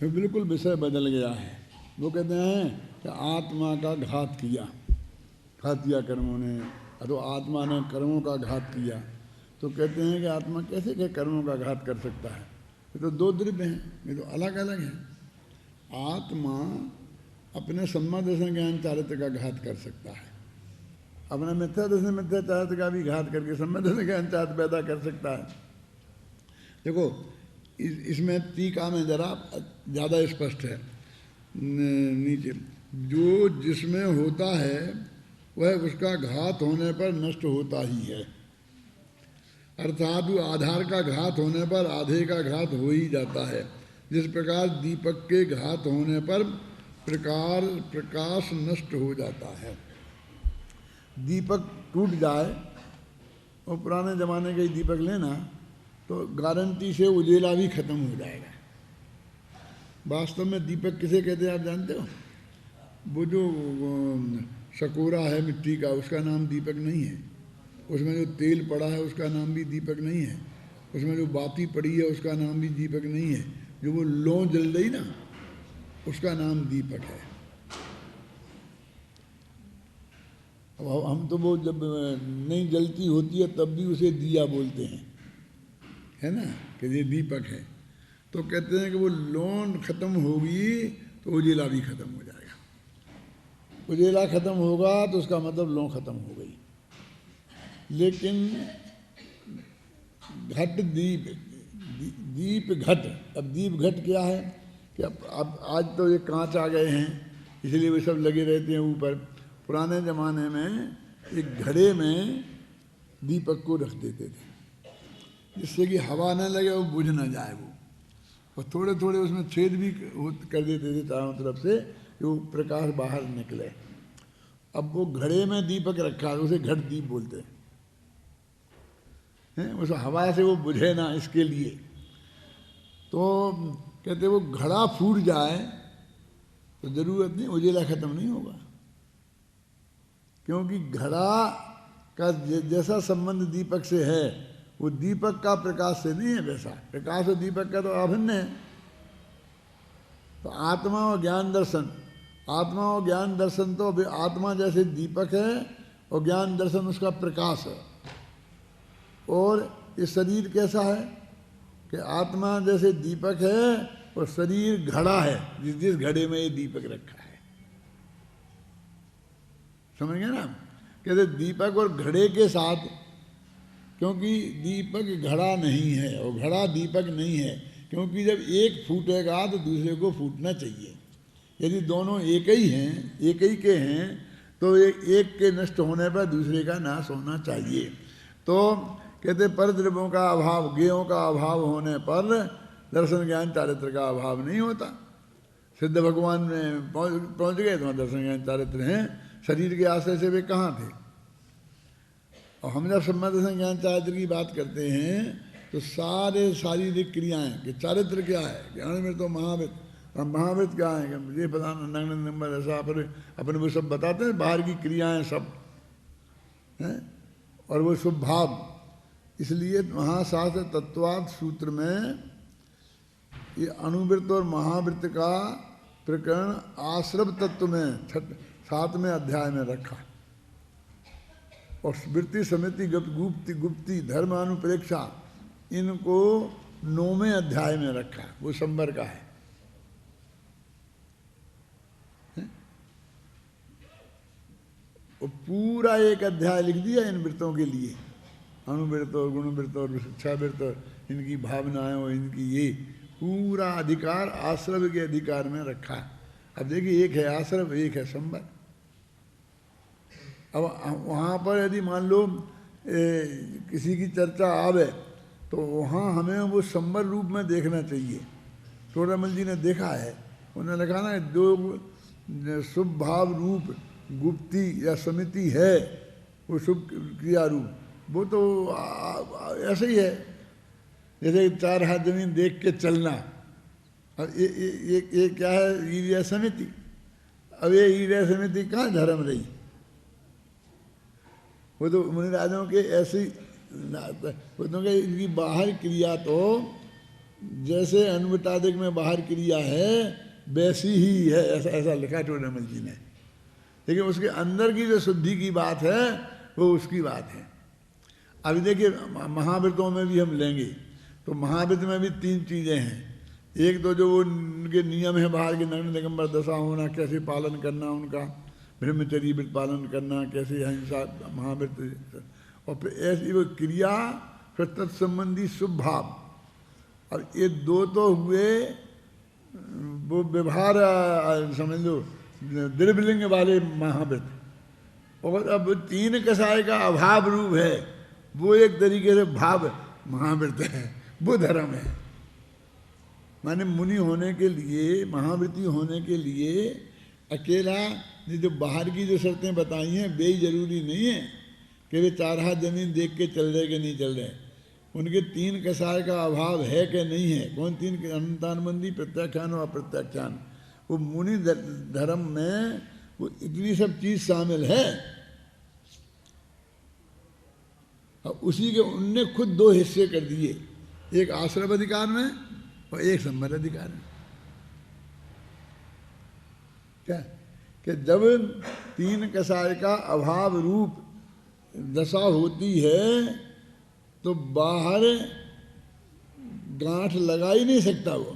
फिर बिल्कुल विषय बदल गया है। वो कहते हैं कि आत्मा का घात किया, घातिया कर्मों ने, तो आत्मा ने कर्मों का घात किया। तो कहते हैं कि आत्मा कैसे के कर्मों का घात कर सकता है? ये तो दो द्रव्य हैं, ये तो अलग अलग हैं। आत्मा अपने सम्मा दर्शन ज्ञान चारित्र का घात कर सकता है, अपना मिथ्या दर्शन मिथ्या चारित्र का भी घात करके सम्मा दर्शन ज्ञान चारित्र पैदा कर सकता है। देखो इसमें टीका में जरा ज़्यादा स्पष्ट है नीचे, जो जिसमें होता है वह उसका घात होने पर नष्ट होता ही है, अर्थात आधार का घात होने पर आधे का घात हो ही जाता है। जिस प्रकार दीपक के घात होने पर प्रकाश नष्ट हो जाता है। दीपक टूट जाए और पुराने ज़माने के दीपक लेना तो गारंटी से उजेला भी खत्म हो जाएगा। वास्तव में दीपक किसे कहते हैं आप जानते हो? वो जो शकोरा है मिट्टी का, उसका नाम दीपक नहीं है। उसमें जो तेल पड़ा है उसका नाम भी दीपक नहीं है। उसमें जो बाती पड़ी है उसका नाम भी दीपक नहीं है। जो वो लौ जल रही ना, उसका नाम दीपक है। अब हम तो वो जब नहीं जलती होती है तब भी उसे दिया बोलते हैं, है ना, कि ये दीपक है। तो कहते हैं कि वो लौन खत्म होगी तो उजेला भी खत्म हो जाएगा। उजेला खत्म होगा तो उसका मतलब लौ खत्म हो गई। लेकिन घट दीप, दीप घट, अब दीप घट क्या है कि अब आज तो ये कांच आ गए हैं इसलिए वे सब लगे रहते हैं ऊपर। पुराने ज़माने में एक घड़े में दीपक को रख देते थे जिससे कि हवा न लगे और बुझ न जाए वो, और थोड़े थोड़े उसमें छेद भी कर देते थे चारों तरफ से कि वो प्रकाश बाहर निकले। अब वो घड़े में दीपक रखा है, उसे घट दीप बोलते हैं। उस हवा से वो बुझे ना, इसके लिए तो कहते वो घड़ा फूट जाए तो जरूरत नहीं, उजेला खत्म नहीं होगा, क्योंकि घड़ा का जैसा संबंध दीपक से है वो दीपक का प्रकाश से नहीं है वैसा। प्रकाश और दीपक का तो अभिन्न है। तो आत्मा और ज्ञान दर्शन, आत्मा और ज्ञान दर्शन तो आत्मा जैसे दीपक है और ज्ञान दर्शन उसका प्रकाश है। और ये शरीर कैसा है कि आत्मा जैसे दीपक है और शरीर घड़ा है, जिस घड़े में ये दीपक रखा है। समझ गए ना? कहते दीपक और घड़े के साथ, क्योंकि दीपक घड़ा नहीं है और घड़ा दीपक नहीं है, क्योंकि जब एक फूटेगा तो दूसरे को फूटना चाहिए। यदि दोनों एक ही हैं, एक ही के हैं, तो एक के नष्ट होने पर दूसरे का नाश होना चाहिए। तो कहते पर द्रव्यों का अभाव, ज्ञेयों का अभाव होने पर दर्शन ज्ञान चारित्र का अभाव नहीं होता। सिद्ध भगवान में पहुँच गए तो दर्शन ज्ञान चारित्र हैं। शरीर के आश्रय से वे कहाँ थे? और हम जब सम्मा दर्शन ज्ञान चारित्र की बात करते हैं तो सारे शारीरिक क्रियाएं कि चारित्र क्या है, ज्ञान में तो महाविद, और महाविद क्या है कि ये पता नंबर ऐसा अपने वो सब बताते हैं, बाहर की क्रियाएं सब हैं, और वो शुभ भाव। इसलिए महाशास्त्र तत्वाद सूत्र में ये अनुवृत्त और महावृत्त का प्रकरण आश्रव तत्व में 7वें अध्याय में रखा, और वृत्ति समिति गुप्ति धर्म अनुप्रेक्षा इनको 9वें अध्याय में रखा। वो संबर का है। वो पूरा एक अध्याय लिख दिया इन वृत्तों के लिए, अनुवृत्त और गुणवृत्त और शिक्षावृत्त, इनकी भावनाएं और इनकी ये पूरा अधिकार आश्रव के अधिकार में रखा। अब देखिए, एक है आश्रव, एक है संबर। अब वहाँ पर यदि मान लो किसी की चर्चा आवे तो वहाँ हमें वो संबर रूप में देखना चाहिए। टोडामल जी ने देखा है, उन्होंने लिखा ना, दो शुभ भाव रूप गुप्ति या समिति है, वो शुभ क्रिया रूप, वो तो ऐसे ही है जैसे 4 हाथ जमीन देख के चलना। अब ये क्या है? ईर्ष्या समिति। अब ये ईर्ष्या समिति कहाँ धर्म रही? वो तो मुनिराजों के ऐसी, वो तो इनकी बाहर क्रिया तो जैसे अनुवटादिक में बाहर क्रिया है वैसी ही है, ऐसा ऐसा लिखा टोडरमल जी ने। लेकिन उसके अंदर की जो शुद्धि की बात है वो उसकी बात है। अभी देखिए महाव्रतों में भी हम लेंगे तो महाव्रत में भी 3 चीज़ें हैं। एक तो जो वो उनके नियम है बाहर के नग्न दिगंबर दशा होना, कैसे पालन करना उनका, ब्रह्मचर्य व्रत पालन करना, कैसे अहिंसा महाव्रत, और फिर ऐसी वो क्रिया, फिर तत्संबंधी शुभ भाव। अब ये 2 तो हुए वो व्यवहार समझ लो द्रव्यलिंग वाले महाव्रत, और अब 3 कसाय का अभाव रूप है वो एक तरीके से भाव महाव्रत है, वो धर्म है। माने मुनि होने के लिए, महाव्रती होने के लिए अकेला ये जो बाहर की जो शर्तें बताई हैं वे जरूरी नहीं है कि वे 4 हाथ जमीन देख के चल रहे कि नहीं चल रहे। उनके 3 कसाय का अभाव है कि नहीं है। कौन 3? अनंतानबंदी, प्रत्याख्यान और अप्रत्याख्यान। वो मुनि धर्म में वो इतनी सब चीज शामिल है। और उसी के उनने खुद 2 हिस्से कर दिए, एक आश्रम अधिकार में और एक संवर अधिकार में। क्या कि जब 3 कसाय का अभाव रूप दशा होती है तो बाहर गांठ लगा ही नहीं सकता वो।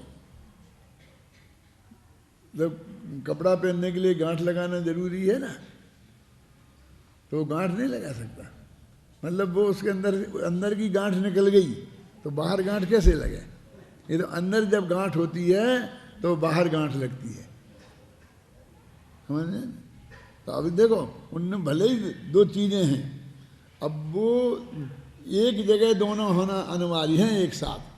जब कपड़ा पहनने के लिए गांठ लगाना जरूरी है ना, तो वो गांठ नहीं लगा सकता। मतलब वो उसके अंदर की गांठ निकल गई तो बाहर गांठ कैसे लगे। ये तो अंदर जब गांठ होती है तो बाहर गांठ लगती है, समझे। तो अभी देखो उनमें भले ही 2 चीजें हैं, अब वो एक जगह दोनों होना अनिवार्य है एक साथ।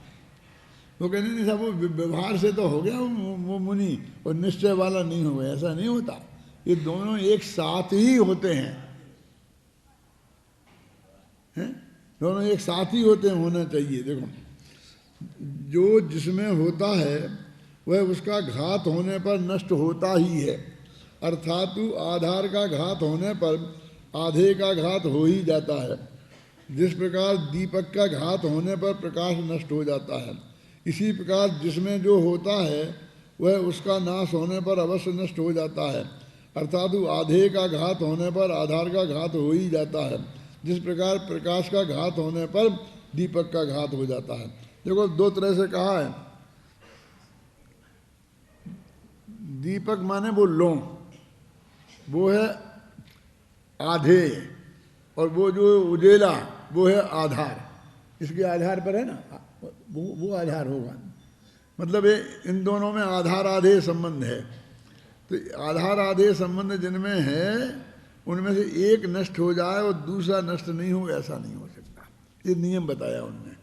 वो कहते नहीं साहब वो व्यवहार से तो हो गया वो मुनि और निश्चय वाला नहीं हो गया, ऐसा नहीं होता। ये दोनों एक साथ ही होते हैं, दोनों एक साथ ही होते हैं, होना चाहिए। देखो जो जिसमें होता है वह उसका घात होने पर नष्ट होता ही है, अर्थात आधार का घात होने पर आधे का घात हो ही जाता है। जिस प्रकार दीपक का घात होने पर प्रकाश नष्ट हो जाता है, इसी प्रकार जिसमें जो होता है वह उसका नाश होने पर अवश्य नष्ट हो जाता है, अर्थात आधे का घात होने पर आधार का घात हो ही जाता है। जिस प्रकार प्रकाश का घात होने पर दीपक का घात हो जाता है। देखो 2 तरह से कहा है। दीपक माने वो लो, वो है आधे, और वो जो उजेला वो है आधार। इसके आधार पर है ना, वो आधार होगा। मतलब ये इन दोनों में आधार आधे संबंध है। तो आधार आधे संबंध जिनमें है उनमें से एक नष्ट हो जाए और दूसरा नष्ट नहीं हो, ऐसा नहीं हो सकता। ये नियम बताया उनने।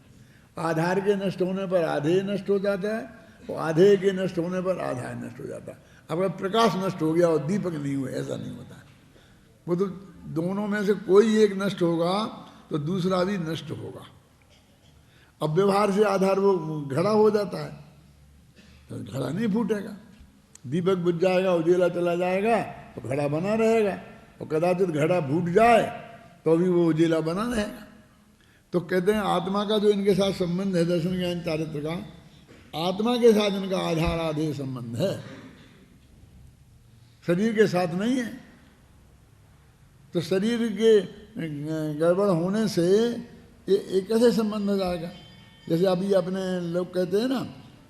आधार के नष्ट होने पर आधे नष्ट हो जाता है और आधे के नष्ट होने पर आधा नष्ट हो जाता है। अगर प्रकाश नष्ट हो गया और दीपक नहीं हुआ, ऐसा नहीं होता। वो तो दोनों में से कोई एक नष्ट होगा तो दूसरा भी नष्ट होगा। अब व्यवहार से आधार वो घड़ा हो जाता है तो घड़ा नहीं फूटेगा। दीपक बुझ जाएगा, उजेला चला जाएगा तो घड़ा बना रहेगा, और कदाचित घड़ा फूट जाए तो भी वो उजेला बना रहेगा। तो कहते हैं आत्मा का जो इनके साथ संबंध है दर्शन ज्ञान चारित्र का, आत्मा के साथ इनका आधार आधे संबंध है, शरीर के साथ नहीं है। तो शरीर के गड़बड़ होने से ये कैसे संबंध हो जाएगा। जैसे अभी अपने लोग कहते हैं ना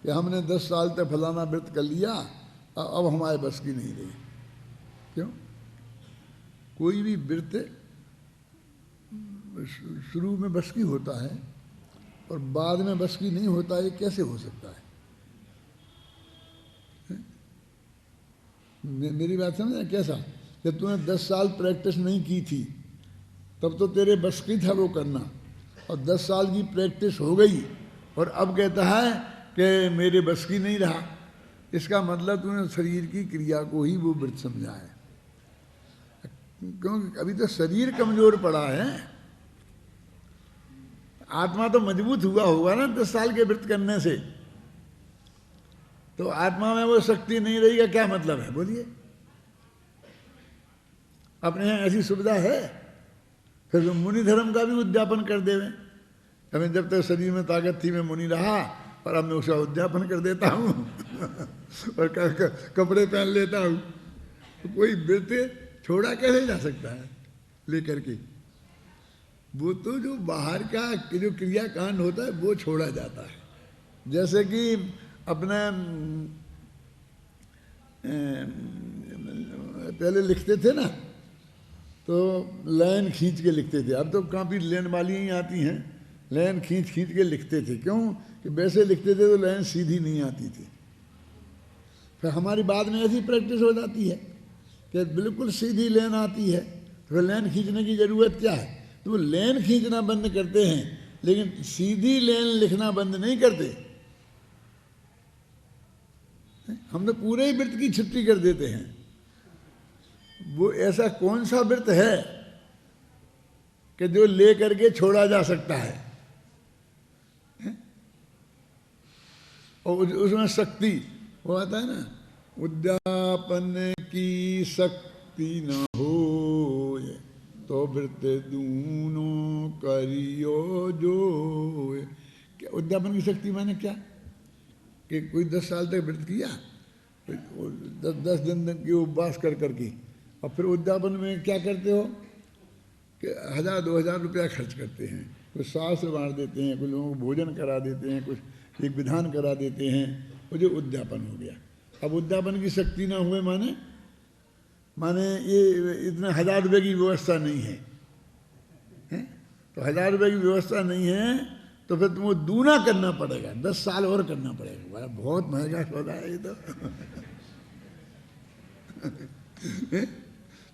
कि हमने 10 साल तक फलाना व्रत कर लिया, अब हमारे बस की नहीं रही। क्यों? कोई भी व्रत शुरू में बस की होता है और बाद में बस की नहीं होता, ये कैसे हो सकता है? मेरी बात समझ कैसा? जब तूने 10 साल प्रैक्टिस नहीं की थी तब तो तेरे बस की था वो करना, और 10 साल की प्रैक्टिस हो गई और अब कहता है कि मेरे बस की नहीं रहा। इसका मतलब तूने शरीर की क्रिया को ही वो व्रत समझा है, क्योंकि अभी तो शरीर कमजोर पड़ा है। आत्मा तो मजबूत हुआ होगा ना 10 साल के व्रत करने से। तो आत्मा में वो शक्ति नहीं रही का क्या मतलब है? बोलिए। अपने यहाँ ऐसी सुविधा है? फिर तो मुनि धर्म का भी उद्यापन कर देवे। हमें जब तक शरीर में ताकत थी मैं मुनि रहा, और अब मैं उसका उद्यापन कर देता हूँ और कपड़े पहन लेता हूँ। तो कोई व्रत छोड़ा कैसे जा सकता है लेकर के? वो तो जो बाहर का जो क्रियाकांड होता है वो छोड़ा जाता है। जैसे कि अपने पहले लिखते थे ना, तो लाइन खींच के लिखते थे। अब तो काफ़ी लाइन वाली ही आती हैं, लाइन खींच खींच के लिखते थे। क्यों कि वैसे लिखते थे तो लाइन सीधी नहीं आती थी। फिर हमारी बाद में ऐसी प्रैक्टिस हो जाती है कि बिल्कुल सीधी लाइन आती है, तो फिर लाइन खींचने की ज़रूरत क्या है? तो वो लाइन खींचना बंद करते हैं, लेकिन सीधी लाइन लिखना बंद नहीं करते। हम तो पूरे ही व्रत की छुट्टी कर देते हैं। वो ऐसा कौन सा व्रत है कि जो ले करके छोड़ा जा सकता है? और उसमें शक्ति वो आता है ना, उद्यापन की शक्ति न हो तो व्रत दूनो करियो जो। क्या उद्यापन की शक्ति माने क्या? कि कोई 10 साल तक व्रत किया, 10 दिन के उपवास कर करके, और फिर उद्यापन में क्या करते हो कि 1000-2000 रुपया खर्च करते हैं, कुछ शास्त्र बांट देते हैं, कुछ लोगों को भोजन करा देते हैं, कुछ एक विधान करा देते हैं, वो जो उद्यापन हो गया। अब उद्यापन की शक्ति ना हुए माने ये इतने 1000 रुपये की व्यवस्था नहीं है, तो 1000 रुपये की व्यवस्था नहीं है तो फिर तुमको दूना करना पड़ेगा, 10 साल और करना पड़ेगा। बहुत महंगा सौदा है ये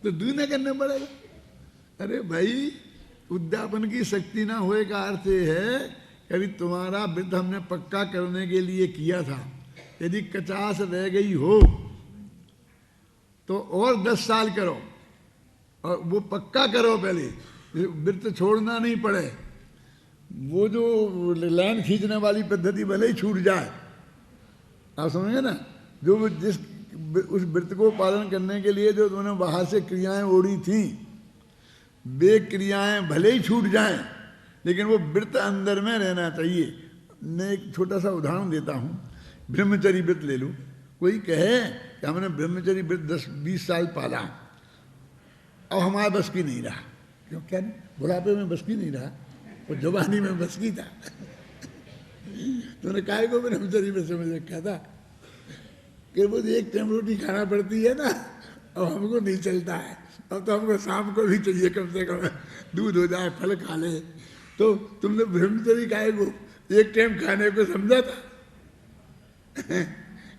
तो दूना करना पड़ेगा। अरे भाई, उद्यापन की शक्ति ना होए का अर्थ है कभी तुम्हारा व्रत हमने पक्का करने के लिए किया था, यदि 50 रह गई हो तो और 10 साल करो, और वो पक्का करो पहले, व्रत छोड़ना नहीं पड़े। वो जो लाइन खींचने वाली पद्धति भले ही छूट जाए, आप समझे ना, जो जिस उस व्रत को पालन करने के लिए जो तुमने बाहर से क्रियाएं ओढ़ी थी, वे क्रियाएं भले ही छूट जाएं, लेकिन वो व्रत अंदर में रहना चाहिए। मैं एक छोटा सा उदाहरण देता हूँ, ब्रह्मचर्य व्रत ले लूँ। कोई कहे कि हमने ब्रह्मचर्य व्रत 10-20 साल पाला, अब हमारे बस की नहीं रहा। क्यों? क्या नहीं? बुढ़ापे में बस की नहीं रहा, वो जवानी में बस की था। तुमने काहे को ब्रह्मचर्य व्रत समझ रखा था कि वो एक टाइम रोटी खाना पड़ती है ना, अब हमको नहीं चलता है, अब तो हमको शाम को भी चाहिए कम से कम दूध हो जाए, फल खा ले। तो तुमने ब्रह्मचर्य काहे को एक टाइम खाने को समझा था?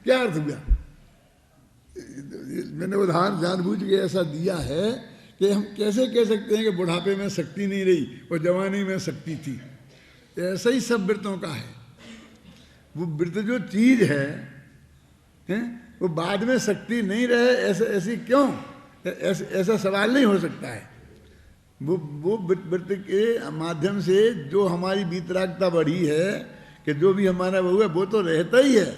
क्या अर्थ हुआ? मैंने उदाहरण जानबूझ के ऐसा दिया है कि हम कैसे कह सकते हैं कि बुढ़ापे में शक्ति नहीं रही और जवानी में शक्ति थी। ऐसा ही सब व्रतों का है। वो व्रत जो चीज है वो बाद में शक्ति नहीं रहे, ऐसी क्यों? ऐसा सवाल नहीं हो सकता है। वो व्रत के माध्यम से जो हमारी वीतरागता बढ़ी है कि जो भी हमारा वो है वो तो रहता ही है,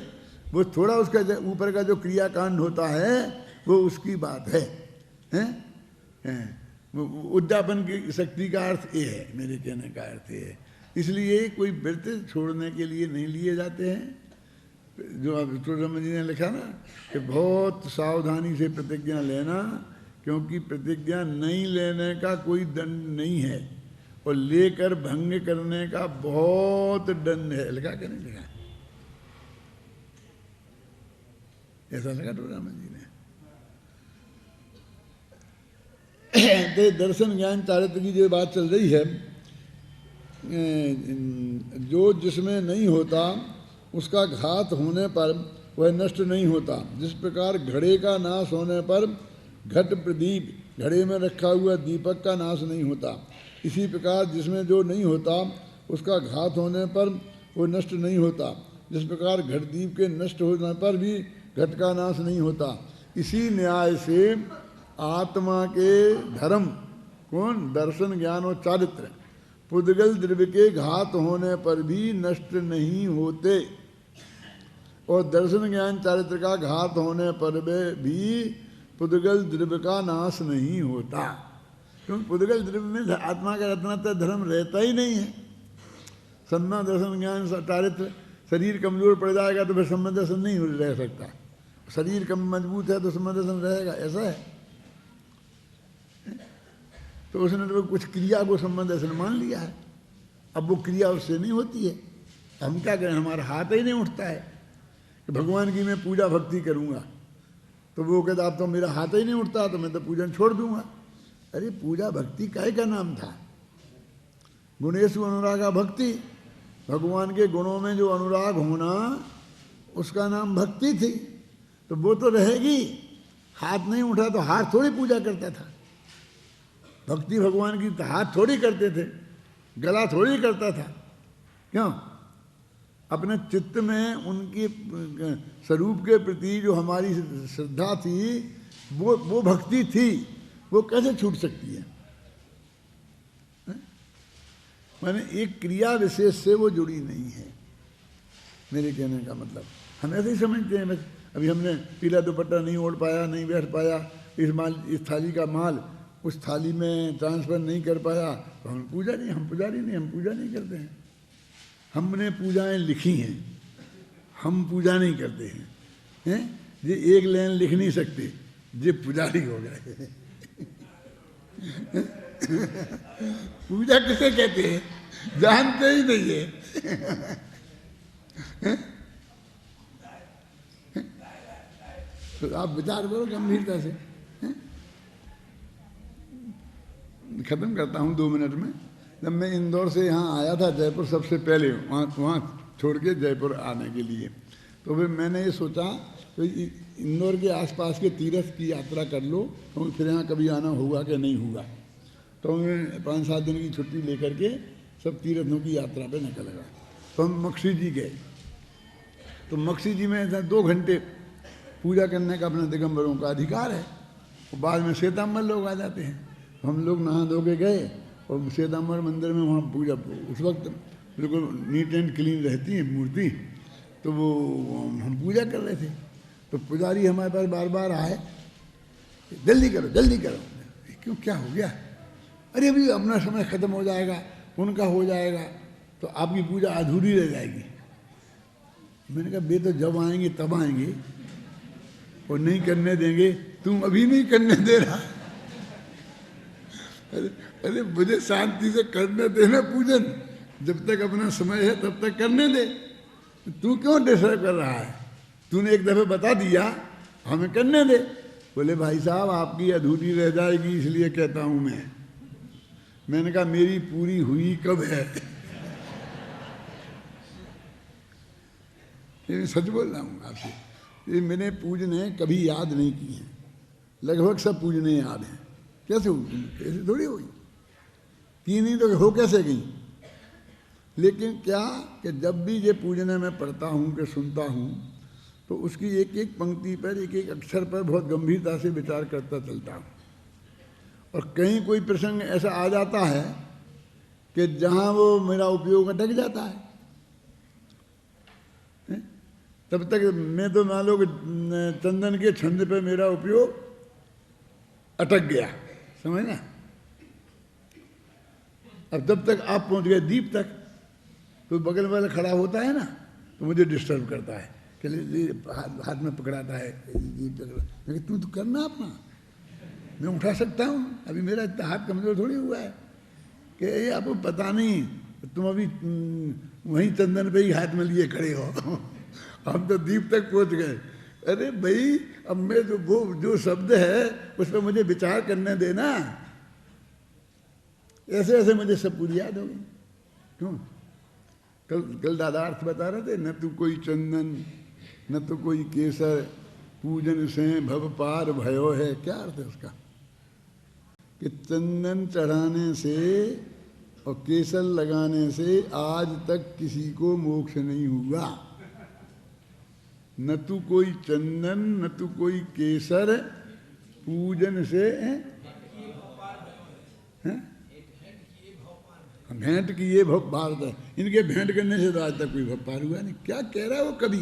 वो थोड़ा उसका ऊपर का जो क्रियाकांड होता है वो उसकी बात है, उद्यापन की शक्ति का अर्थ ये है, मेरे कहने का अर्थ ये है। इसलिए कोई व्रत छोड़ने के लिए नहीं लिए जाते हैं। जो अब विष्णु जी ने लिखा ना कि बहुत सावधानी से प्रतिज्ञा लेना, क्योंकि प्रतिज्ञा नहीं लेने का कोई दंड नहीं है और लेकर भंग करने का बहुत दंड है। लिखा कि नहीं लिखा? ऐसा लगा टोरामन जी ने। दर्शन ज्ञान चारित्र की जो बात चल रही है, जो जिसमें नहीं होता उसका घात होने पर वह नष्ट नहीं होता। जिस प्रकार घड़े का नाश होने पर घट प्रदीप, घड़े में रखा हुआ दीपक का नाश नहीं होता, इसी प्रकार जिसमें जो नहीं होता उसका घात होने पर वो नष्ट नहीं होता। जिस प्रकार घट दीप के नष्ट होने पर भी घट का नाश नहीं होता, इसी न्याय से आत्मा के धर्म कौन? दर्शन ज्ञान और चारित्र पुद्गल द्रव्य के घात होने पर भी नष्ट नहीं होते, और दर्शन ज्ञान चारित्र का घात होने पर भी पुद्गल द्रव्य का नाश नहीं होता। क्योंकि पुद्गल द्रव्य में आत्मा का रत्नता धर्म रहता ही नहीं है। सन्ना दर्शन ज्ञान चारित्र शरीर कमजोर पड़ जाएगा तो फिर संबंध दर्शन नहीं रह सकता। शरीर कम मजबूत है तो संबंध दर्शन रहेगा, ऐसा है। तो उसने तो कुछ क्रिया को संबंध दर्शन मान लिया है, अब वो क्रिया उससे नहीं होती है। हम क्या करें, हमारा हाथ ही नहीं उठता है कि भगवान की मैं पूजा भक्ति करूँगा। तो वो कहता अब तो मेरा हाथ ही नहीं उठता तो मैं तो पूजन छोड़ दूंगा। अरे पूजा भक्ति काहे का नाम था? गुणेशु अनुरागा भक्ति, भगवान के गुणों में जो अनुराग होना उसका नाम भक्ति थी। तो वो तो रहेगी। हाथ नहीं उठा तो हाथ थोड़ी पूजा करता था। भक्ति भगवान की हाथ थोड़ी करते थे, गला थोड़ी करता था। क्यों? अपने चित्त में उनके स्वरूप के प्रति जो हमारी श्रद्धा थी वो भक्ति थी, वो कैसे छूट सकती है? माने एक क्रिया विशेष से वो जुड़ी नहीं है, मेरे कहने का मतलब। हम ऐसे ही समझते हैं बस अभी हमने पीला दुपट्टा नहीं ओढ़ पाया, नहीं बैठ पाया, इस थाली का माल उस थाली में ट्रांसफर नहीं कर पाया तो हम पूजा नहीं, हम पुजारी नहीं, हम पूजा नहीं करते हैं। हमने पूजाएं लिखी हैं, हम पूजा नहीं करते हैं। ये एक लाइन लिख नहीं सकते, ये पुजारी हो गए। पूजा किसे कहते हैं जानते ही नहीं है। तो आप विचार करो गंभीरता से। खत्म करता हूँ 2 मिनट में। जब मैं इंदौर से यहाँ आया था जयपुर सबसे पहले, वहाँ छोड़ के जयपुर आने के लिए, तो फिर मैंने ये सोचा कि इंदौर के आसपास के तीर्थ की यात्रा कर लो, तो फिर यहाँ कभी आना होगा कि नहीं होगा। तो मैं 5-7 दिन की छुट्टी लेकर के सब तीर्थों की यात्रा पे निकल गया। तो हम मक्सी जी गए। तो मक्सी जी में ऐसा 2 घंटे पूजा करने का अपने दिगंबरों का अधिकार है। और बाद में श्वेतांबर लोग आ जाते हैं। तो हम लोग नहा धो के गए और श्वेतांबर मंदिर में वहाँ पूजा, उस वक्त बिल्कुल नीट एंड क्लीन रहती है मूर्ति। तो वो हम पूजा कर रहे थे। तो पुजारी हमारे पास बार बार आए, जल्दी करो जल्दी करो। क्यों, क्या हो गया? अरे अभी अपना समय खत्म हो जाएगा, उनका हो जाएगा तो आपकी पूजा अधूरी रह जाएगी। मैंने कहा बे तो जब आएंगे तब आएंगे और नहीं करने देंगे, तुम अभी नहीं करने दे रहा। अरे मुझे शांति से करने देना पूजन, जब तक अपना समय है तब तक करने दे। तू क्यों डिस्टर्ब कर रहा है? तूने एक दफे बता दिया, हमें करने दे। बोले भाई साहब आपकी अधूरी रह जाएगी इसलिए कहता हूं मैं। मैंने कहा मेरी पूरी हुई कब है? ये सच बोल रहा हूँ आपसे। ये मैंने पूजने कभी याद नहीं की हैं, लगभग सब पूजने याद हैं। कैसे हुई? कैसे थोड़ी हुई की नहीं तो हो कैसे गई? लेकिन क्या कि जब भी ये पूजने में पढ़ता हूँ कि सुनता हूँ तो उसकी एक एक पंक्ति पर, एक एक अक्षर पर बहुत गंभीरता से विचार करता चलता हूँ। और कहीं कोई प्रसंग ऐसा आ जाता है कि जहाँ वो मेरा उपयोग अटक जाता है। तब तक मैं तो मान लो कि चंदन के छंद पे मेरा उपयोग अटक गया, समझ ना। अब तब तक आप पहुंच गए दीप तक, तो बगल वाला खड़ा होता है ना तो मुझे डिस्टर्ब करता है कि हाथ में पकड़ाता है दीप पकड़ा। लेकिन तू तो करना अपना, मैं उठा सकता हूँ, अभी मेरा इतना हाथ कमजोर थोड़ी हुआ है कि ये आपको पता नहीं, तुम अभी वहीं चंदन पे ही हाथ में लिए खड़े हो। हम तो दीप तक पहुंच गए। अरे भाई अब मैं जो शब्द है उस पर मुझे विचार करने देना। ऐसे ऐसे मुझे सब पूरी याद हो गई। क्यों? कल दादा अर्थ बता रहे थे, न तो कोई चंदन न तो कोई केसर, पूजन से भव पार भयो है। क्या अर्थ है उसका? कि चंदन चढ़ाने से और केसर लगाने से आज तक किसी को मोक्ष नहीं हुआ। न तो कोई चंदन न तो कोई केसर, पूजन से भेंट किए भव पार। इनके भेंट करने से तो आज तक कोई भव पार हुआ नहीं। क्या कह रहा है वो कभी?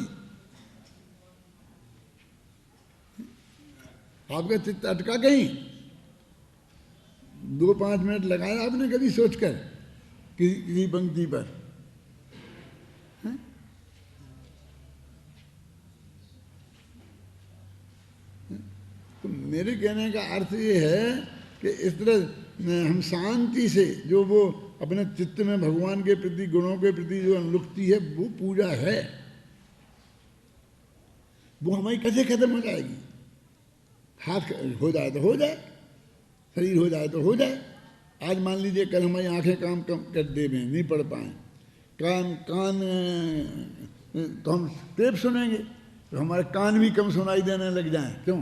आपका चित्त अटका कहीं? 2-5 मिनट लगाया आपने कभी सोचकर किसी पंक्ति पर? मेरे कहने का अर्थ ये है कि इस तरह हम शांति से जो वो अपने चित्त में भगवान के प्रति, गुणों के प्रति जो अनुरक्ति है, वो पूजा है। वो हमारी कैसे खत्म हो जाएगी? हाथ हो जाए तो हो जाए, शरीर हो जाए तो हो जाए। आज मान लीजिए कल हमारी आंखें काम कम कर दे में नहीं पढ़ पाए, कान तो हम टेप सुनेंगे तो हमारे कान भी कम सुनाई देने लग जाएं, क्यों?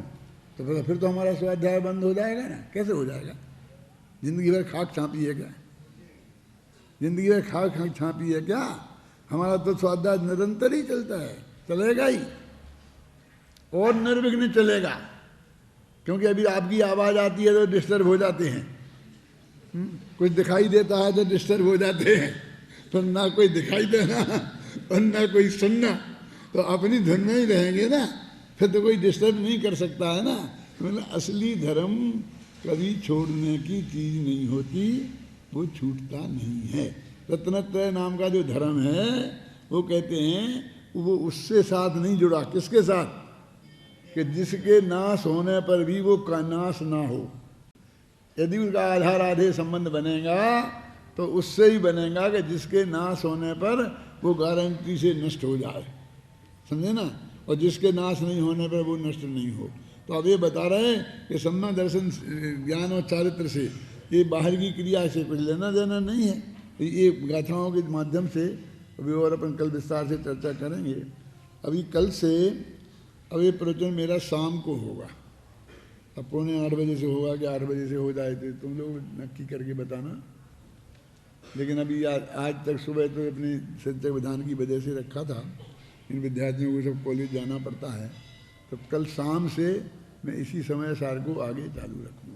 तो फिर तो हमारा स्वाध्याय बंद हो जाएगा ना। कैसे हो जाएगा? जिंदगी भर खाक छापी है क्या? जिंदगी भर खाक छापी है क्या? हमारा तो स्वाध्याय निरंतर ही चलता है, चलेगा ही और निर्विघ्न चलेगा। क्योंकि अभी आपकी आवाज़ आती है तो डिस्टर्ब हो जाते हैं, कुछ दिखाई देता है तो डिस्टर्ब हो जाते हैं, तो ना कोई दिखाई देना और ना कोई सुनना, तो अपनी धुन में ही रहेंगे ना, फिर तो कोई डिस्टर्ब नहीं कर सकता है ना। मतलब असली धर्म कभी छोड़ने की चीज़ नहीं होती, वो छूटता नहीं है। रत्नत्रय नाम का जो धर्म है वो कहते हैं वो उससे साथ नहीं जुड़ा। किसके साथ? कि जिसके नाश होने पर भी वो का नाश ना हो। यदि उसका आधा राधे संबंध बनेगा तो उससे ही बनेगा कि जिसके नाश होने पर वो गारंटी से नष्ट हो जाए, समझे ना, और जिसके नाश नहीं होने पर वो नष्ट नहीं हो। तो अब ये बता रहे हैं कि सम्यक दर्शन ज्ञान और चारित्र से, ये बाहर की क्रिया से कुछ लेना देना नहीं है। ये गाथाओं के माध्यम से अभी और अपन कल विस्तार से चर्चा करेंगे। अभी कल से अब ये प्रवचन मेरा शाम को होगा, अब 7:45 बजे से होगा कि 8 बजे से हो जाए तो तुम लोग नक्की करके बताना। लेकिन अभी आज तक सुबह तो अपनी शिक्षक विधान की वजह से रखा था, इन विद्यार्थियों को सब कॉलेज जाना पड़ता है, तो कल शाम से मैं इसी समय सार को आगे चालू रखूँगा।